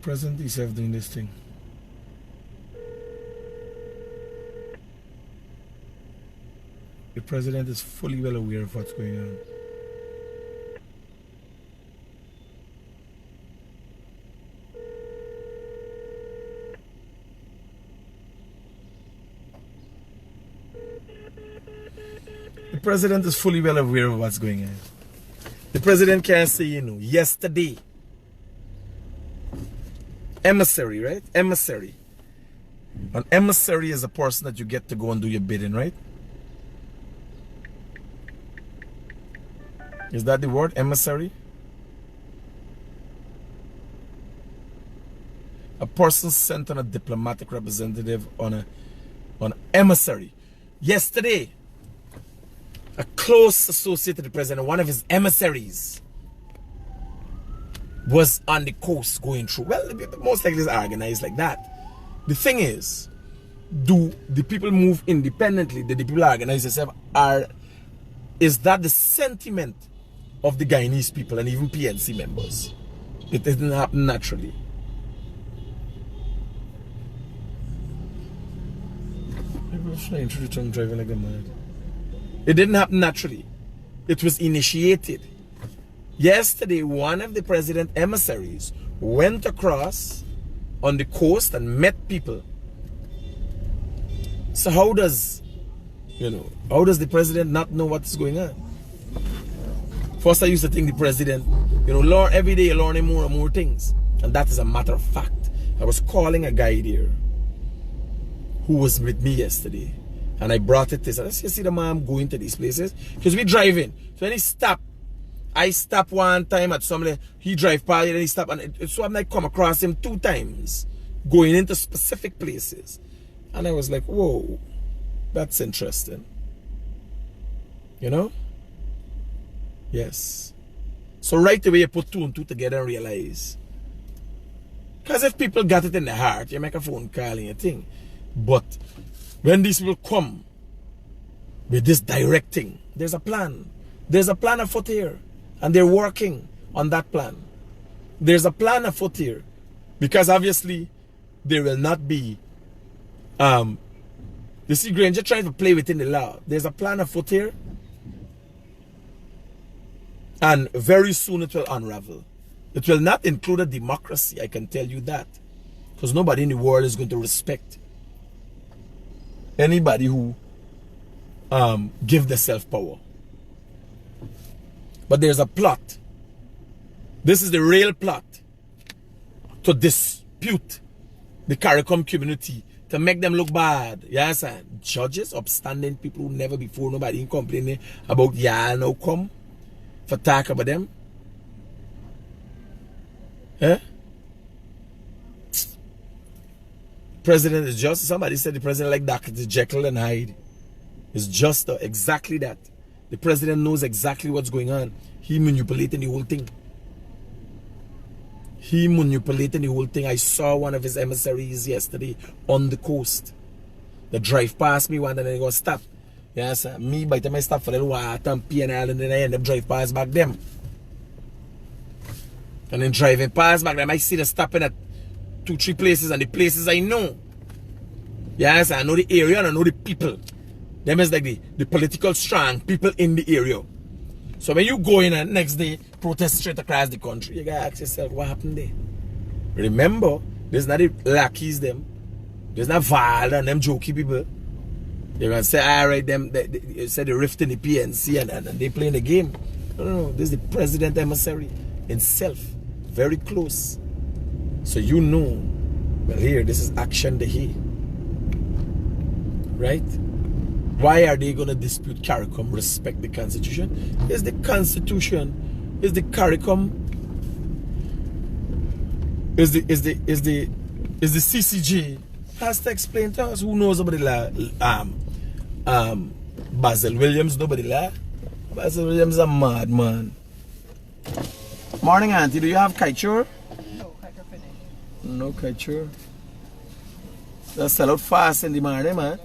President is doing this thing. The president is fully well aware of what's going on. The president is fully well aware of what's going on. The president can't say, you know, yesterday. Emissary, right? Emissary. An emissary is a person that you get to go and do your bidding, right? Is that the word, emissary? A person sent on a diplomatic representative on an emissary. Yesterday, a close associate to the president, one of his emissaries, was on the coast going through. Well, most likely it's organized like that. The thing is, do the people move independently? Do the people organize themselves? Is that the sentiment of the Guyanese people and even PNC members? It didn't happen naturally. People flying through the tongue driving like a mad. It didn't happen naturally. It was initiated. Yesterday, one of the president emissaries went across on the coast and met people. So how does, how does the president not know what's going on? First, I used to think the president, learn every day, learning more and more things. And that is a matter of fact. I was calling a guy there who was with me yesterday. And I brought it this. I said, you see the man going to these places? Because we driving. So when he stopped, I stopped one time at somewhere. He drive by and he stopped. And so I come across him 2 times going into specific places. And I was like, whoa, that's interesting. Yes. So right away you put 2 and 2 together and realize. Because if people got it in their heart, you make a phone call and you think. But when these people come with this directing, there's a plan. There's a plan afoot here. And they're working on that plan. There's a plan afoot here. Because obviously, there will not be... you see, Granger trying to play within the law. There's a plan afoot here. And very soon it will unravel. It will not include a democracy, I can tell you that. Because nobody in the world is going to respect anybody who give themselves power. But there's a plot. This is the real plot to dispute the CARICOM community, to make them look bad. Yes, and judges, upstanding people who never before nobody complaining about y'all now come for talk about them. Eh? President is just, somebody said the president like Dr. Jekyll and Hyde. It's just exactly that. The president knows exactly what's going on. He manipulating the whole thing. He manipulating the whole thing. I saw one of his emissaries yesterday on the coast. They drive past me one and then they go stop. Yes, me by the time I stop for the water and pee and all, and then I end up drive past back them. And then driving past back them, I see them stopping at 2-3 places, and the places I know. Yes, I know the area and I know the people. Them is like the political strong people in the area. So when you go in and next day protest straight across the country, you gotta ask yourself what happened there. Remember, there's not the lackeys them. There's not Val and them jokey people. They're gonna say, alright, they said the rift in the PNC and they playing the game. No, this is the president emissary himself. Very close. So you know, well here, this is action the he. Right? Why are they going to dispute CARICOM? Respect the Constitution. Is the Constitution, is the CARICOM, is the CCJ has to explain to us who knows about the law. Basil Williams, nobody law. Basil Williams is a madman. Morning, Auntie. Do you have kaichur? No, kaichur finished. No kaichur. They sell out fast in the morning, man.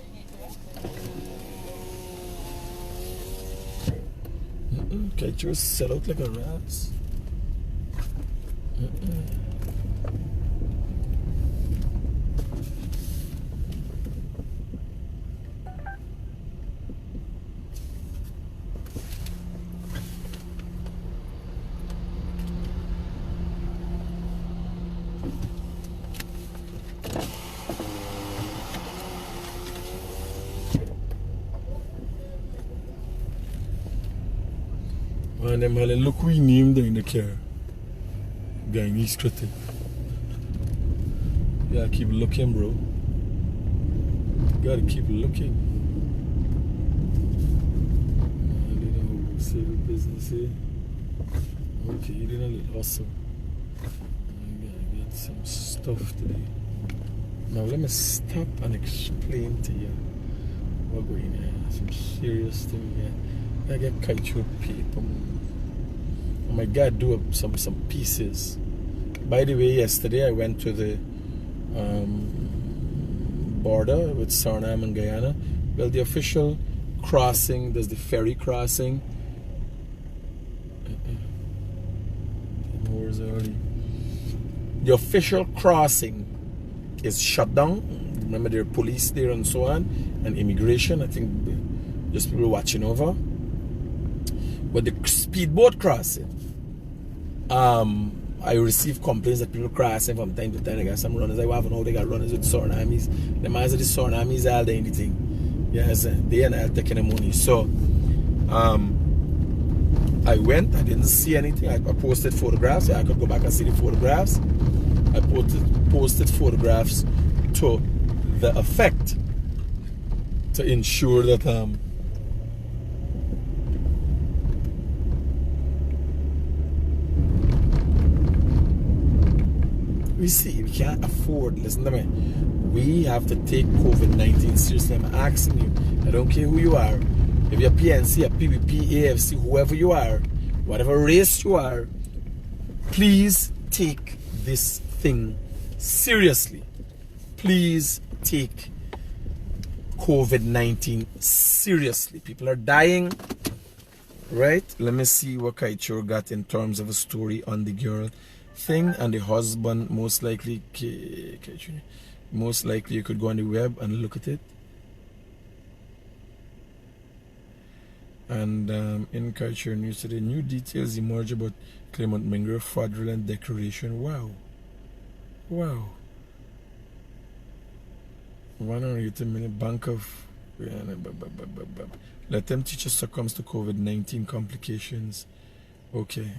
Kaichur sell out like a rat. And them had a look we named in the car. Guyanese Critic. You gotta keep looking, bro. You gotta keep looking. Little business here. Okay, you did a little hustle. I gotta get some stuff today. Now let me stop and explain to you what's going on. Some serious thing here. I get kaichur paper. Oh my God, do up some pieces. By the way, yesterday I went to the border with Suriname and Guyana. Well, the official crossing, there's the ferry crossing. 10 hours early. the official crossing is shut down. Remember, there are police there and so on, and immigration. I think just people watching over. But the speedboat crossing, I receive complaints that people crossing from time to time. I got some runners. I haven't know they got runners with Surinamis. The man said the Surinamis all the anything. Yes, they and I taking the money. So I went. I didn't see anything. I posted photographs. Yeah, I could go back and see the photographs. I posted photographs to the effect to ensure that we see we can't afford. Listen to me. We have to take COVID-19 seriously. I'm asking you. I don't care who you are. If you're PNC, a PVP, AFC, whoever you are, whatever race you are, please take this thing seriously. Please take COVID-19 seriously. People are dying, right? Let me see what Kaichur got in terms of a story on the girl thing and the husband. Most likely you could go on the web and look at it. And in Culture News today, new details emerge about Clement Mingo fraudulent declaration. Wow. 180 million bank of let them teachers succumbs to COVID-19 complications. Okay,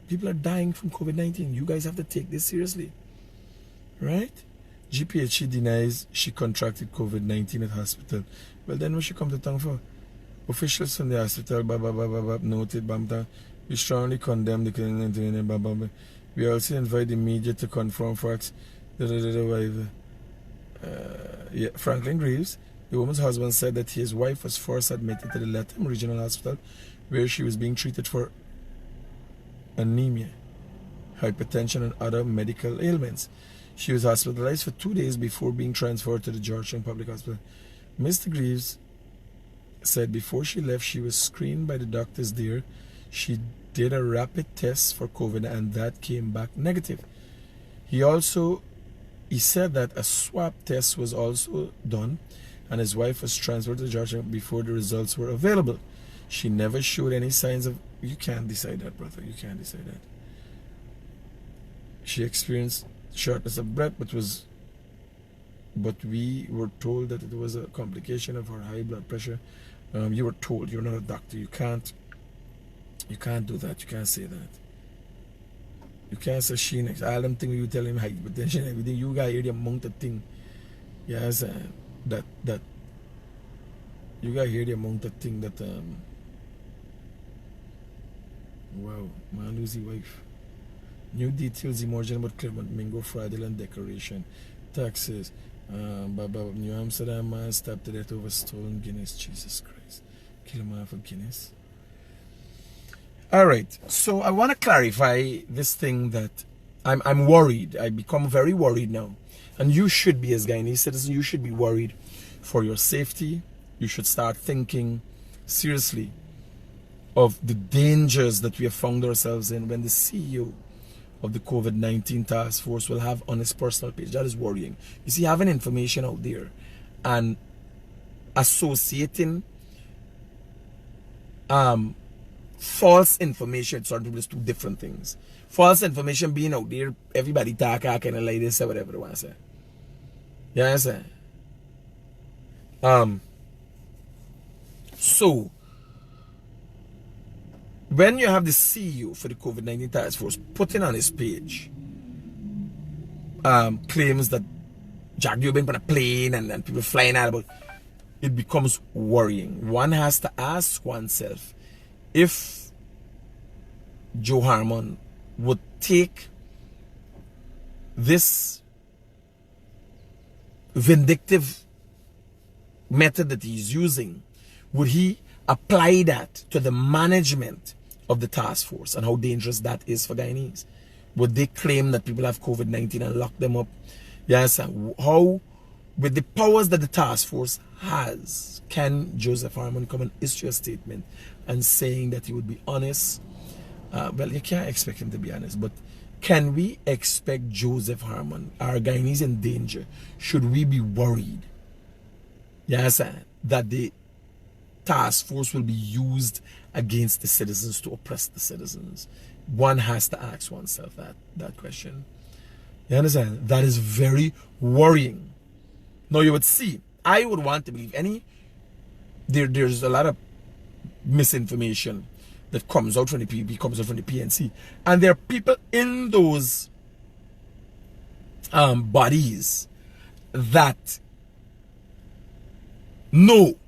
people are dying from COVID-19. You guys have to take this seriously, right? GPHC denies she contracted COVID-19 at hospital. Well, then what she come to town for? Officials from the hospital noted we strongly condemn the COVID-19. We also invite the media to confirm facts. Franklin Greaves, the woman's husband, said that his wife was first admitted to the Latham Regional Hospital where she was being treated for anemia, hypertension and other medical ailments. She was hospitalized for 2 days before being transferred to the Georgetown Public Hospital. Mr. Greaves said before she left she was screened by the doctors there. She did a rapid test for COVID and that came back negative. He said that a swab test was also done and his wife was transferred to Georgia before the results were available. She never showed any signs of... You can't decide that, brother. You can't decide that. She experienced shortness of breath, but we were told that it was a complication of her high blood pressure. You were told. You're not a doctor. You can't do that. You can't say that. You can't say she next. All them things you tell him hypertension, everything. You gotta hear the amount of thing. Yes, that you gotta hear the amount of thing that wow, man lose his wife. New details emerging about Clement Mingo fraudulent declaration. Taxes. New Amsterdam man stabbed to death over stolen Guinness. Jesus Christ. Kill a man for Guinness. Alright, so I want to clarify this thing that I'm worried. I become very worried now. And you should be, as Guyanese citizens, you should be worried for your safety. You should start thinking seriously of the dangers that we have found ourselves in when the CEO of the COVID-19 task force will have on his personal page. That is worrying. You see, having information out there and associating false information, certain people, is two different things. False information being out there, everybody talk kind of like this or whatever they want to say. You understand? So when you have the CEO for the COVID-19 task force putting on his page claims that Jack Dubin put a plane and people flying out about, it becomes worrying. One has to ask oneself if Joe Harmon would take this vindictive method that he's using, would he apply that to the management of the task force and how dangerous that is for Guyanese? Would they claim that people have COVID-19 and lock them up? Yes, how, with the powers that the task force has, can Joseph Harmon come and issue a statement and saying that he would be honest? Well, you can't expect him to be honest, but Can we expect Joseph Harmon, our Guyanese in danger? Should we be worried? Yes, that the task force will be used against the citizens to oppress the citizens? One has to ask oneself that question. You understand? That is very worrying. Now you would see, I would want to believe there's a lot of misinformation that comes out from the PB, comes out from the PNC. And there are people in those bodies that know,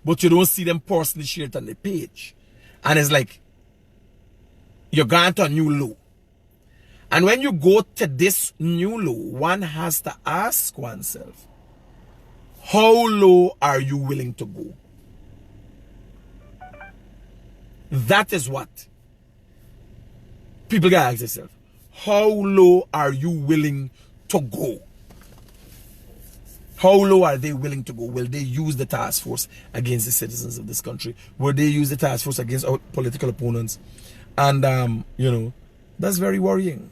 but you don't see them personally share it on the page. And it's like, you're going to a new low. And when you go to this new low, one has to ask oneself, how low are you willing to go? That is what people gotta ask themselves. How low are you willing to go? How low are they willing to go? Will they use the task force against the citizens of this country? Will they use the task force against our political opponents? And, you know, that's very worrying.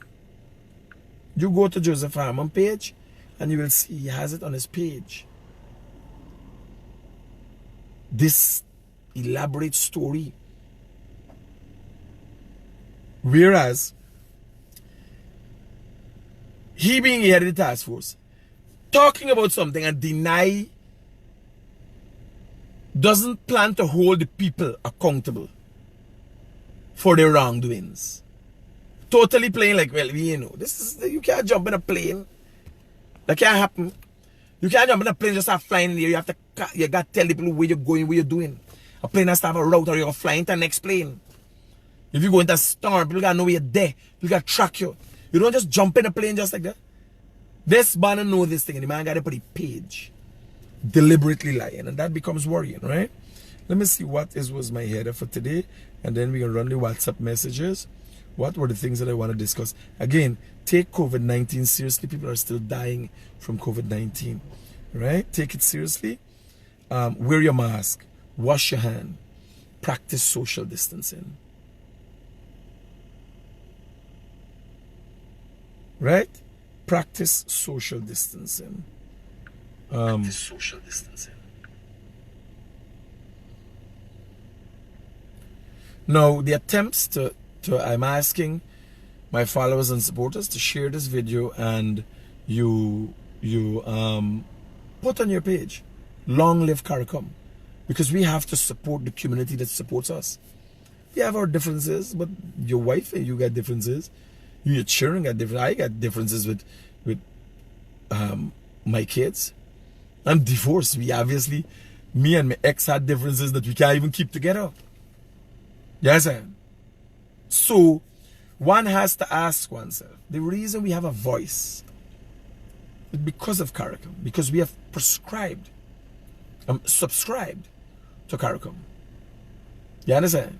You go to Joseph Harmon page and you will see he has it on his page. This elaborate story. Whereas, he being head of the task force, talking about something and doesn't plan to hold the people accountable for their wrongdoings. Totally playing like, well, you know, you can't jump in a plane. That can't happen. You can't jump in a plane and just start flying in the air. You got to tell the people where you're going, what you're doing. A plane has to have a route or you're flying to the next plane. If you go into a storm, people gotta know you're there. People gotta track you. You don't just jump in a plane just like that. This man know this thing and the man got to put a page. Deliberately lying. And that becomes worrying, right? Let me see what was my header for today. And then we can run the WhatsApp messages. What were the things that I want to discuss? Again, take COVID-19 seriously. People are still dying from COVID-19. Right? Take it seriously. Wear your mask. Wash your hand. Practice social distancing. Right? Practice social distancing. Practice social distancing. Now, the attempts I'm asking my followers and supporters to share this video and you put on your page, long live CARICOM, because we have to support the community that supports us. We have our differences, but your wife and you got differences. Your children got different. I got differences with my kids. I'm divorced. Me and my ex had differences that we can't even keep together. Yes, sir. So, one has to ask oneself, the reason we have a voice is because of CARICOM, because we have subscribed to CARICOM. You understand?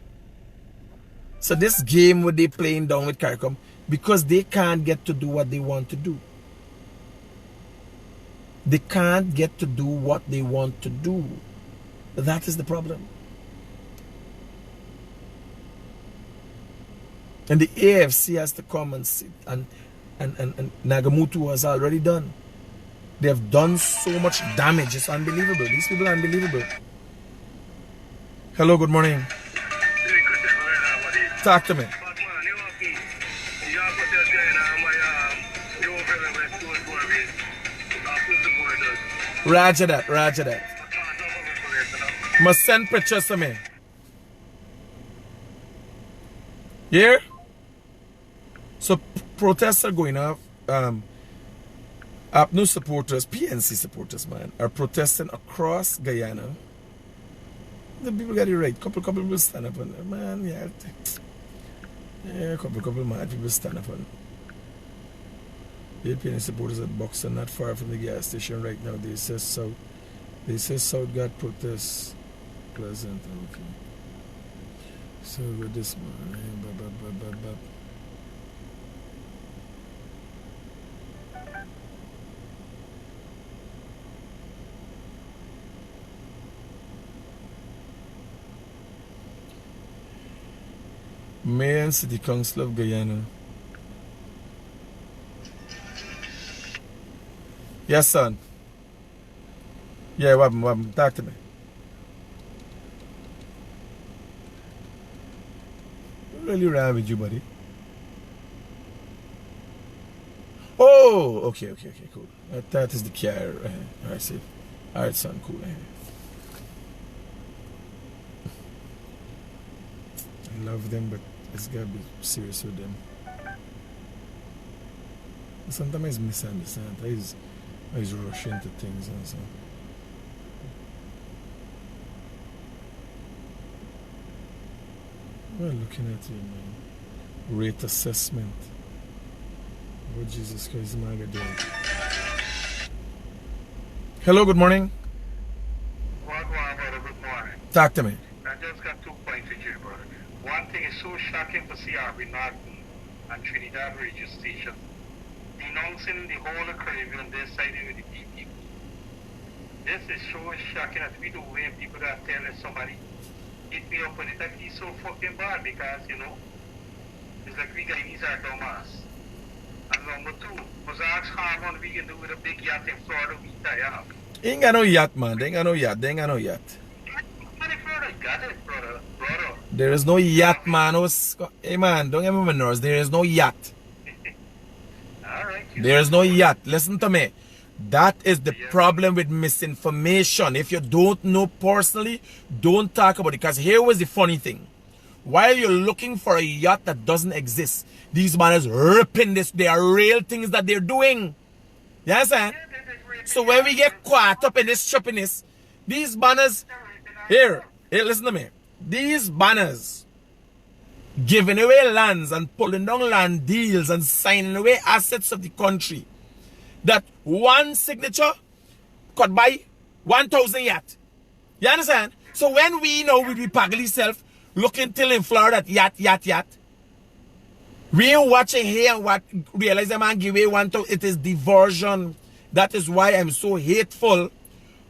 So this game what they playing down with CARICOM, because they can't get to do what they want to do. They can't get to do what they want to do. That is the problem. And the AFC has to come and sit and Nagamutu has already done. They have done so much damage. It's unbelievable. These people are unbelievable. Hello, good morning. Talk to me. Roger that, roger that. Must send pictures to me. Here? So protests are going up. APNU supporters, PNC supporters, man, are protesting across Guyana. The people got it right. Couple people stand up on man, yeah, couple mad people stand up on. The PNC supporters at Buxton, not far from the gas station right now. They say south. They say south got protests. Pleasant, okay. So with this man, Mayor and City Council of Guyana Yes, son. Yeah, what happened? Talk to me. What really wrong with you, buddy? Oh, okay, cool. That is the car. Alright, see. Alright, son, cool. I love them, but it's gotta be serious with them. Sometimes I misunderstand. I just rush into things and so. Well, looking at you, man. Rate assessment. Oh, Jesus Christ, my God. Hello, good morning. What, brother? Good morning. Talk to me. I just got 2 points with you, brother. One thing is so shocking to see RB Norton and Trinidad radio station denouncing the whole of Caribbean, they're siding with the people. This is so shocking that we do when people that tell us somebody hit me up on it, that he's so fucking bad because, you know, it's like we Guyanese are dumbass. And number 2, was ask Harmon we can do with a big yacht in Florida we tie up. Ain't got no yacht, man. They ain't got no yacht. Brother. There is no yacht, man. Hey, man, don't get me nervous. There is no yacht. Alright. There is no yacht. Listen to me. That is the problem with misinformation. If you don't know personally, don't talk about it. Because here was the funny thing. While you're looking for a yacht that doesn't exist, these men is ripping this. They are real things that they're doing. You understand? So when we get caught up in this shoppiness, these banners, here, listen to me. These banners giving away lands and pulling down land deals and signing away assets of the country, that one signature could buy 1,000 yacht. You understand? So when we know we be paggly self looking till in Florida at yacht, we ain't watching here and what realize a man give away 1,000. It is diversion. That is why I'm so hateful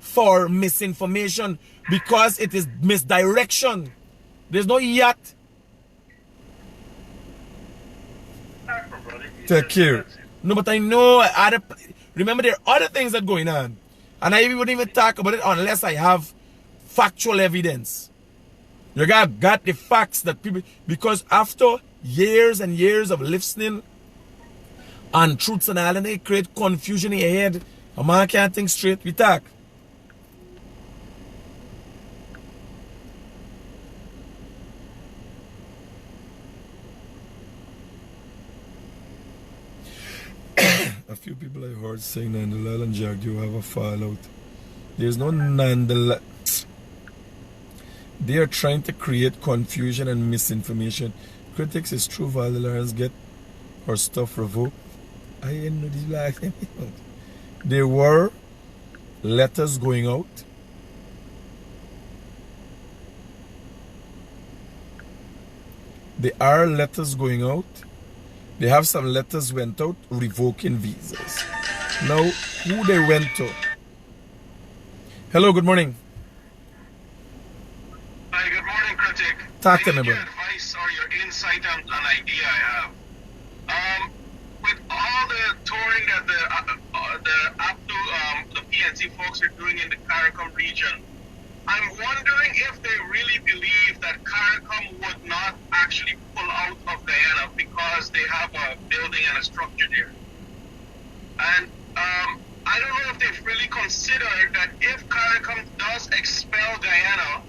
for misinformation, because it is misdirection. There's no yacht. Take care. No, but I know remember there are other things that are going on. And I wouldn't even talk about it unless I have factual evidence. You got the facts that people, because after years and years of listening and truths and all, and they create confusion in your head. A man can't think straight. We talk. A few people I heard saying Nandalal and Jagdew have a fallout. There's no Nandalal. They are trying to create confusion and misinformation. Critics is true Valdelars get her stuff revoked. I didn't know these blacks. There were letters going out. There are letters going out. They have some letters went out revoking visas. Now, who they went to? Hello, good morning. Hi, good morning, Critic. Talk to me, bro. Your advice or your insight on an idea I have. With all the touring that the PNC folks are doing in the CARICOM region, I'm wondering if they really believe that CARICOM would not actually pull out of Guyana because they have a building and a structure there. And I don't know if they've really considered that if CARICOM does expel Guyana,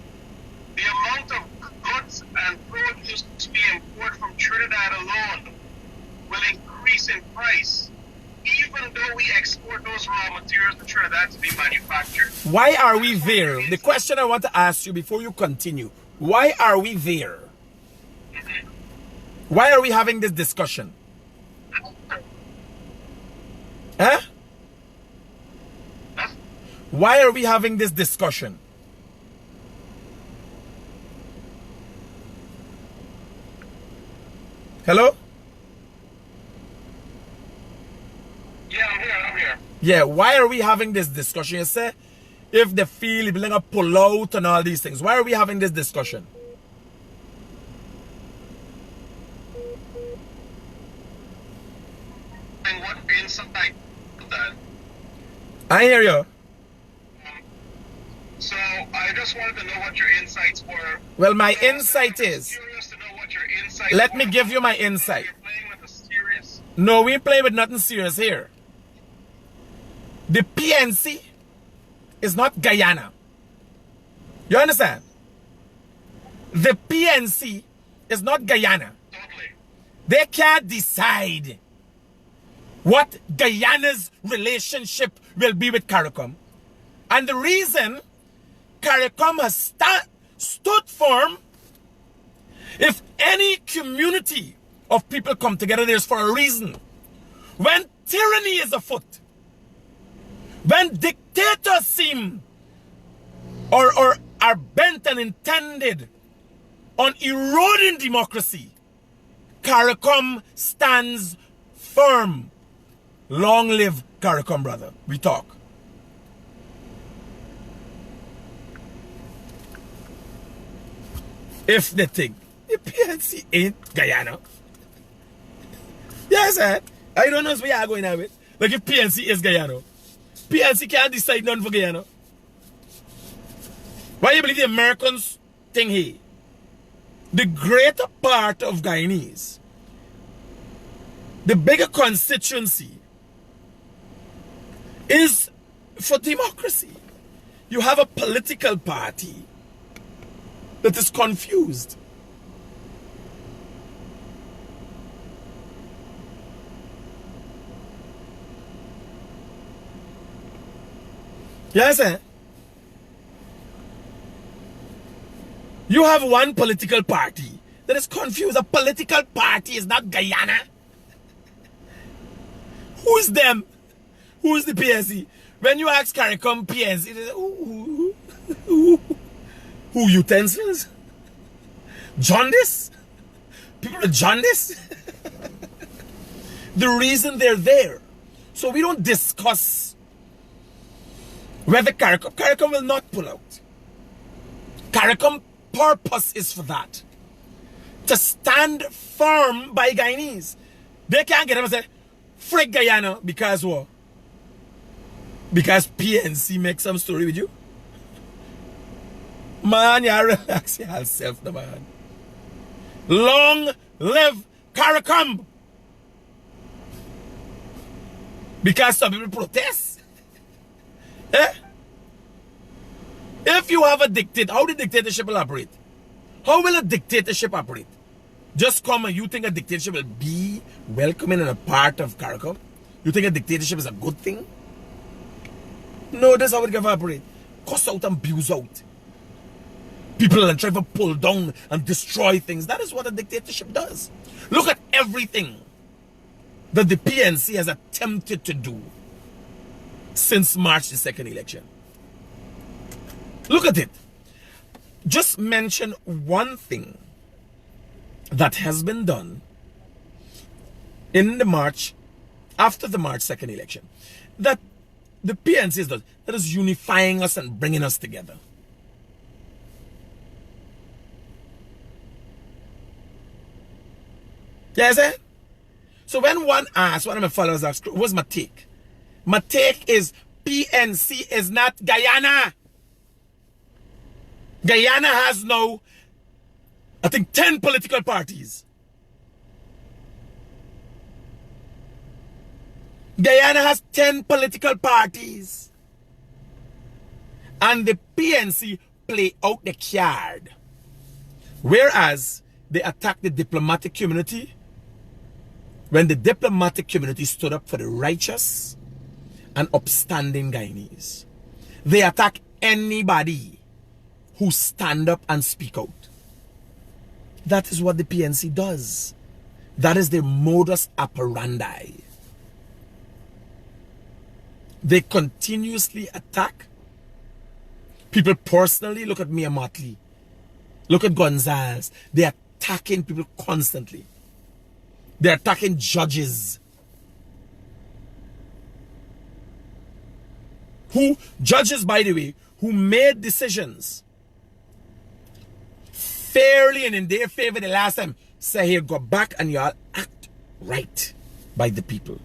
the amount of goods and produce to be imported from Trinidad alone will increase in price, even though we export those raw materials to Trinidad to be manufactured. Why are we there? The question I want to ask you before you continue, why are we there? Why are we having this discussion? Huh? Why are we having this discussion? Hello? Yeah, I'm here. Yeah, why are we having this discussion? You say, if they feel they're gonna pull out and all these things, why are we having this discussion? And what insight that? I hear you. So I just wanted to know what your insights were. Well, my insight I'm is, curious to know what your insights let were. me give you my insight. You're playing with a serious. No, we play with nothing serious here. The PNC is not Guyana. You understand? The PNC is not Guyana. Totally. They can't decide what Guyana's relationship will be with CARICOM. And the reason CARICOM has stood firm, if any community of people come together, there's for a reason. When tyranny is afoot, when dictators seem or are bent and intended on eroding democracy, CARICOM stands firm. Long live CARICOM, brother. We talk. If they think the PNC ain't Guyana. Yes, sir. I don't know where you are going now with. Like if PNC is Guyana. PNC can't decide none for Guyana. Why you believe the Americans think here? The greater part of Guyanese, the bigger constituency, is for democracy. You have a political party that is confused. Yes, sir. You have one political party that is confused. A political party is not Guyana. Who is them? Who is the PNC? When you ask CARICOM PNC, it is, who utensils? Jaundice? People with jaundice? The reason they're there. So we don't discuss whether CARICOM will not pull out. CARICOM purpose is for that. To stand firm by Guyanese. They can't get up and say, frick Guyana, because what? Because PNC makes some story with you? Man, you relax yourself, the man. Long live CARICOM. Because some people protest. Eh? If you have a dictator, how the dictatorship will operate? How will a dictatorship operate? Just come and you think a dictatorship will be welcoming and a part of CARICOM? You think a dictatorship is a good thing? No, that's how it can operate. Cuss out and abuse out. People and try to pull down and destroy things. That is what a dictatorship does. Look at everything that the PNC has attempted to do since March the 2nd election. Look at it. Just mention one thing that has been done in the March, after the March 2nd election, that the PNC is done, that is unifying us and bringing us together. Yes, eh? So when one asks, one of my followers asks, what's my take? My take is PNC is not Guyana. Guyana has now, I think, 10 political parties. Guyana has 10 political parties. And the PNC play out the card. Whereas they attack the diplomatic community when the diplomatic community stood up for the righteous and upstanding Guyanese. They attack anybody who stand up and speak out. That is what the PNC does. That is their modus operandi. They continuously attack people personally. Look at Mia Motley. Look at Gonzalez. They're attacking people constantly. They're attacking judges. Judges, by the way, who made decisions fairly and in their favor the last time, say, here, go back and y'all act right by the people.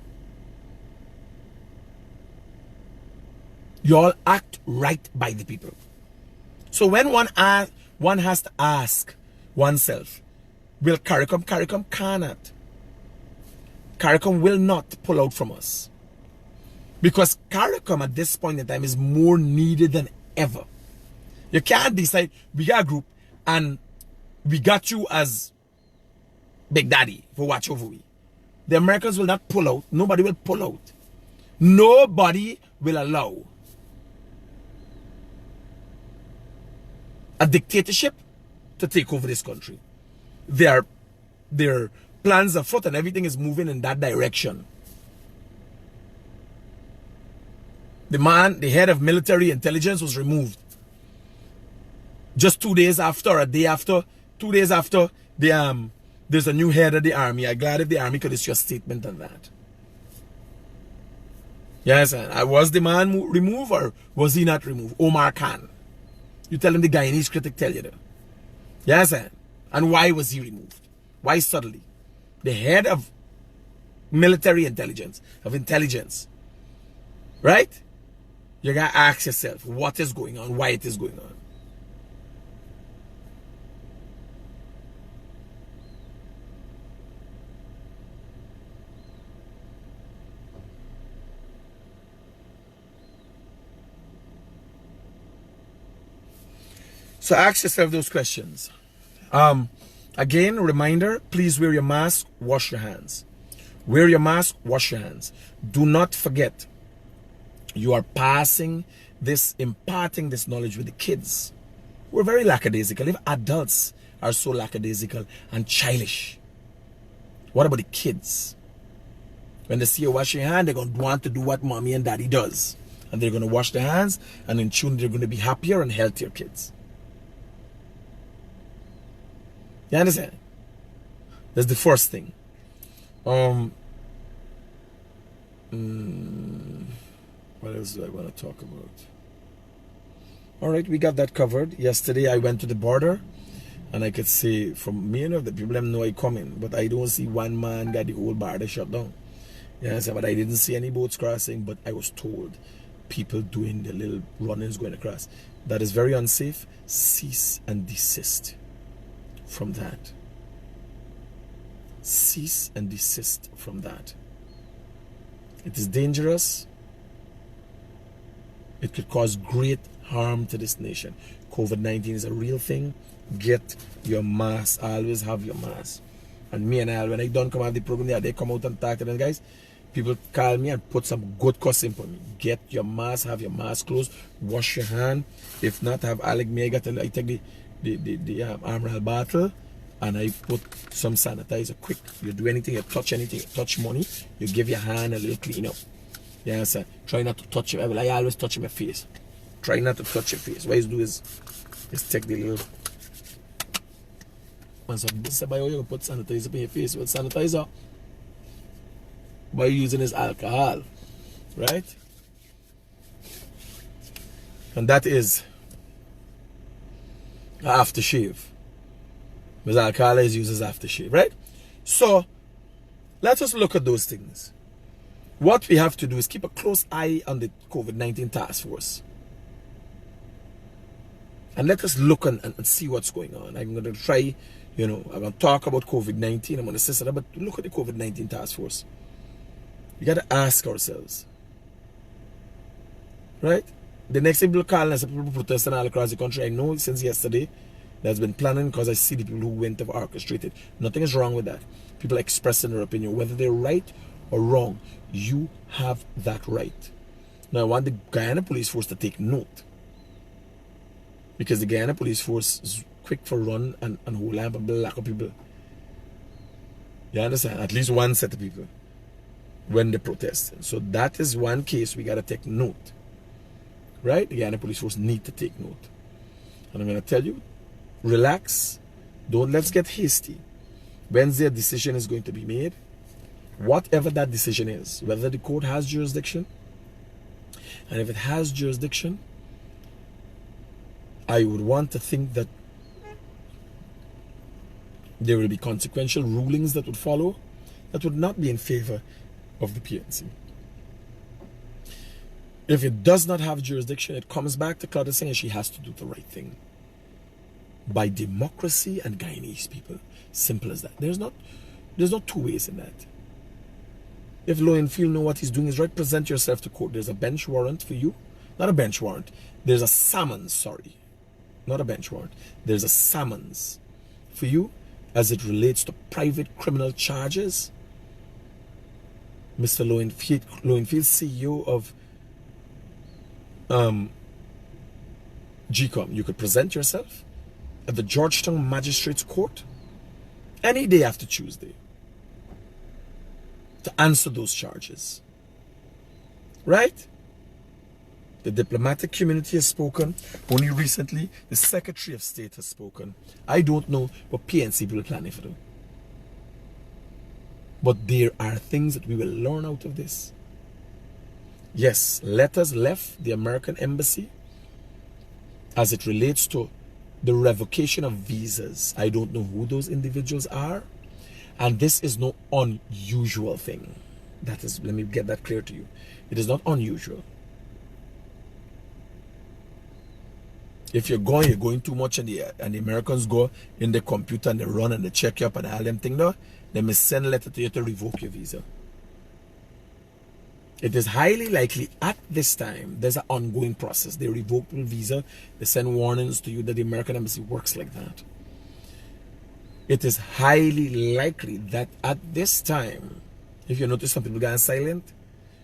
You all act right by the people. So when one has to ask oneself, will CARICOM? CARICOM cannot. CARICOM will not pull out from us. Because CARICOM at this point in time is more needed than ever. You can't decide, we got a group and we got you as Big Daddy for watch over we. The Americans will not pull out. Nobody will pull out. Nobody will allow a dictatorship to take over this country. Their plans afoot and everything is moving in that direction. The head of military intelligence was removed. Just 2 days after, a day after, 2 days after, there's a new head of the army. I'm glad if the army could issue a statement on that. Yes, was the man removed or was he not removed? Omar Khan. You tell him the Guyanese Critic tell you that. Yes, and why was he removed? Why suddenly? The head of military intelligence, right? You gotta ask yourself what is going on, why it is going on. So ask yourself those questions. Again, reminder, please wear your mask, wash your hands. Wear your mask, wash your hands. Do not forget, you are imparting this knowledge with the kids. We're very lackadaisical. If adults are so lackadaisical and childish, what about the kids? When they see you wash your hand, they're going to want to do what mommy and daddy does. And they're going to wash their hands, and in tune, they're going to be happier and healthier kids. You understand? That's the first thing. What else do I want to talk about? Alright, we got that covered. Yesterday I went to the border and I could see from me, the people know I coming, but I don't see one man got the whole border shut down. Yes, but I didn't see any boats crossing, but I was told people doing the little run-ins going across. That is very unsafe. Cease and desist from that. Cease and desist from that. It is dangerous. It could cause great harm to this nation. COVID-19 is a real thing. Get your mask. Always have your mask. And me and Al, when I don't come out the program, they come out and talk to them guys. People call me and put some good cussing for me. Get your mask, have your mask closed, wash your hand. If not, have Alec me. I take the Armoral bottle and I put some sanitizer quick. You do anything, you touch anything, you touch money, you give your hand a little clean up. Yeah, sir. Try not to touch your, I always touch my face. Try not to touch your face. What you do is take the little, once you put sanitizer on your face with sanitizer, by using is alcohol, right? And that is aftershave. Because alcohol is used as aftershave, right? So let us look at those things. What we have to do is keep a close eye on the COVID-19 task force. And let us look and see what's going on. I'm going to try, I'm going to talk about COVID-19. I'm going to say that, but look at the COVID-19 task force. We got to ask ourselves, right? The next thing people calling us, people protesting all across the country. I know since yesterday that's been planning because I see the people who went to orchestrate it. Nothing is wrong with that. People expressing their opinion, whether they're right or wrong. You have that right. Now I want the Guyana Police Force to take note, because the Guyana Police Force is quick for run and hold up and black up people. You understand? At least one set of people when they protest. So that is one case we got to take note. Right? The Guyana Police Force need to take note. And I'm going to tell you, relax. Let's get hasty. Wednesday a decision is going to be made. Whatever that decision is, whether the court has jurisdiction, and if it has jurisdiction, I would want to think that there will be consequential rulings that would follow that would not be in favor of the PNC. If it does not have jurisdiction, it comes back to Claudia saying she has to do the right thing by democracy and Guyanese people. Simple as that. There's not two ways in that. If Lowenfield know what he's doing is right, present yourself to court. There's a bench warrant for you. Not a bench warrant. There's a summons, sorry. Not a bench warrant. There's a summons for you as it relates to private criminal charges. Mr. Lowenfield, CEO of GCOM, you could present yourself at the Georgetown Magistrates Court any day after Tuesday to answer those charges. Right? The diplomatic community has spoken. Only recently, the Secretary of State has spoken. I don't know what PNC people are planning for them. But there are things that we will learn out of this. Yes, letters left the American embassy as it relates to the revocation of visas. I don't know who those individuals are. And this is no unusual thing. That is, let me get that clear to you. It is not unusual. If you're going too much and the Americans go in the computer and they run and they check you up and all them things there, they may send a letter to you to revoke your visa. It is highly likely at this time, there's an ongoing process. They revoke your visa, they send warnings to you that the American embassy works like that. It is highly likely that at this time, if you notice some people get silent,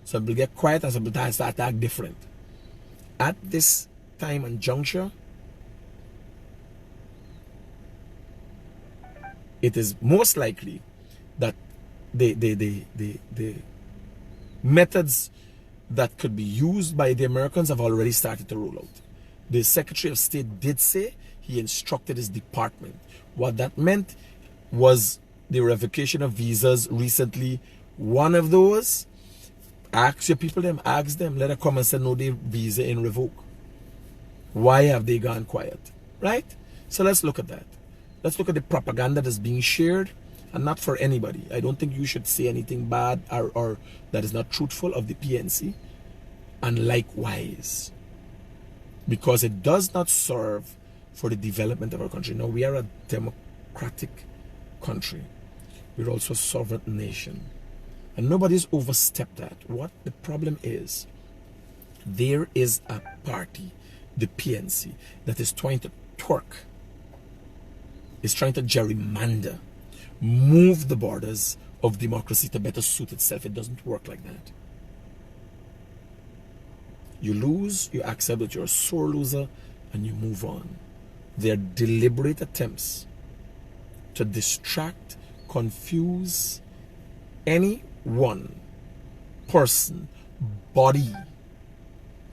some people get quiet, and some people start to act different. At this time and juncture, it is most likely that the methods that could be used by the Americans have already started to roll out. The Secretary of State did say he instructed his department. What that meant was the revocation of visas recently. One of those, ask your people them, ask them, let them come and say no, their visa in revoke. Why have they gone quiet? Right? So let's look at that. Let's look at the propaganda that's being shared, and not for anybody. I don't think you should say anything bad or that is not truthful of the PNC, and likewise, because it does not serve for the development of our country. Now, we are a democratic country. We're also a sovereign nation. And nobody's overstepped that. What the problem is, there is a party, the PNC, that is trying to twerk, is trying to gerrymander, move the borders of democracy to better suit itself. It doesn't work like that. You lose, you accept that you're a sore loser, and you move on. They're deliberate attempts to distract, confuse any one person, body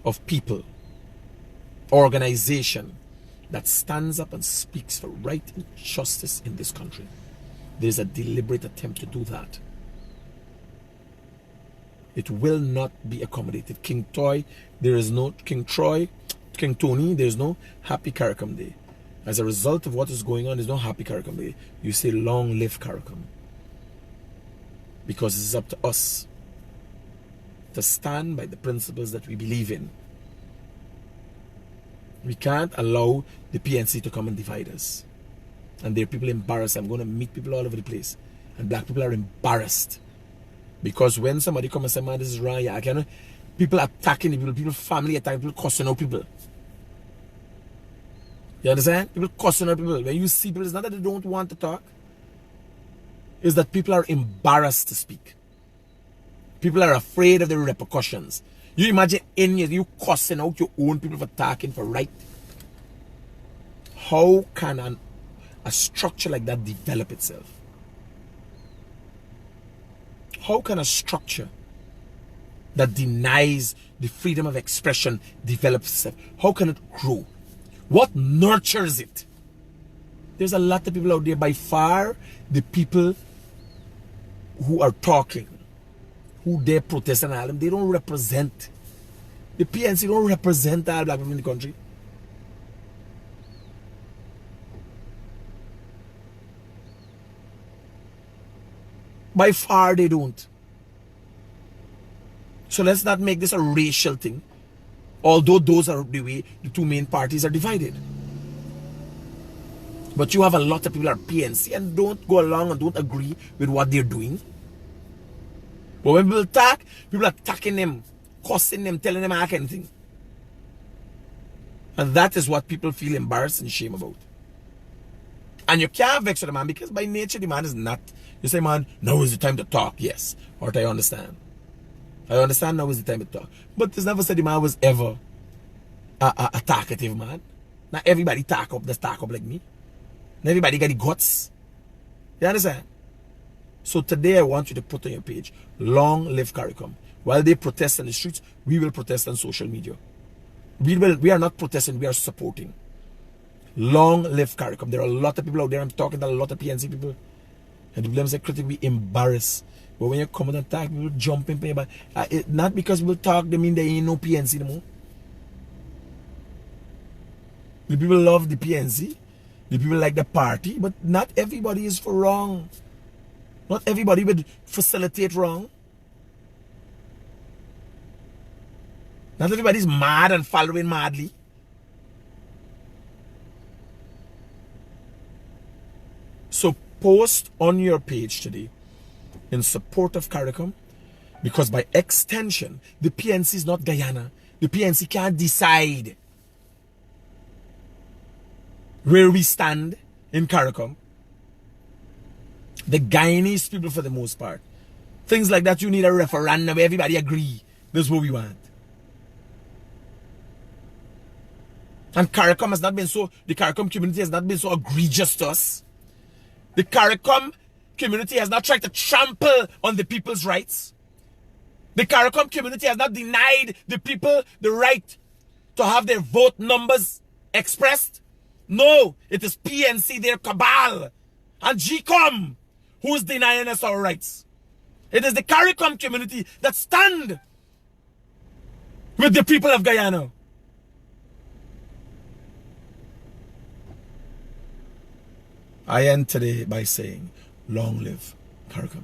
of people, organization that stands up and speaks for right and justice in this country. There's a deliberate attempt to do that. It will not be accommodated. King Toy, there is no King Troy, King Tony, there's no happy CARICOM Day. As a result of what is going on, there's no happy CARICOM Day. You say long live CARICOM. Because it's up to us to stand by the principles that we believe in. We can't allow the PNC to come and divide us. And there are people embarrassed. I'm going to meet people all over the place. And black people are embarrassed. Because when somebody comes and says, man, this is wrong, yeah, people attacking the people, family attacking people, cussing out people. You understand? People cussing out people. When you see people, it's not that they don't want to talk. It's that people are embarrassed to speak. People are afraid of the repercussions. You imagine you cussing out your own people for talking for right. How can a structure like that develop itself? How can a structure that denies the freedom of expression develop itself? How can it grow? What nurtures it? There's a lot of people out there. By far, the people who are talking, who they protest and all them, they don't represent. The PNC don't represent all black people in the country. By far they don't. So let's not make this a racial thing. Although those are the way the two main parties are divided. But you have a lot of people that are PNC and don't go along and don't agree with what they're doing. But when people attack, people are attacking them, cussing them, telling them anything. And that is what people feel embarrassed and shame about. And you can't vex with the man because by nature the man is not. You say, man, now is the time to talk. Yes. Or I understand. I understand now is the time to talk. But it's never said the man was ever a talkative man. Not everybody talk up like me. Not everybody got the guts. You understand? So today I want you to put on your page, long live CARICOM. While they protest on the streets, we will protest on social media. We are not protesting, we are supporting. Long live CARICOM. There are a lot of people out there. I'm talking to a lot of PNC people. And the people say, Critic, we embarrassed. But when you come and attack, people jump in. But not because people talk, they mean they ain't no PNC anymore. The people love the PNC. The people like the party. But not everybody is for wrong. Not everybody would facilitate wrong. Not everybody's mad and following madly. So post on your page today in support of CARICOM, because by extension, the PNC is not Guyana. The PNC can't decide where we stand in CARICOM. The Guyanese people, for the most part, things like that, you need a referendum where everybody agree. This is what we want. And CARICOM has not been so, the CARICOM community has not been so egregious to us. The CARICOM community has not tried to trample on the people's rights. The CARICOM community has not denied the people the right to have their vote numbers expressed. No, it is PNC, their cabal, and GCOM who is denying us our rights. It is the CARICOM community that stand with the people of Guyana. I end today by saying, long live CARICOM.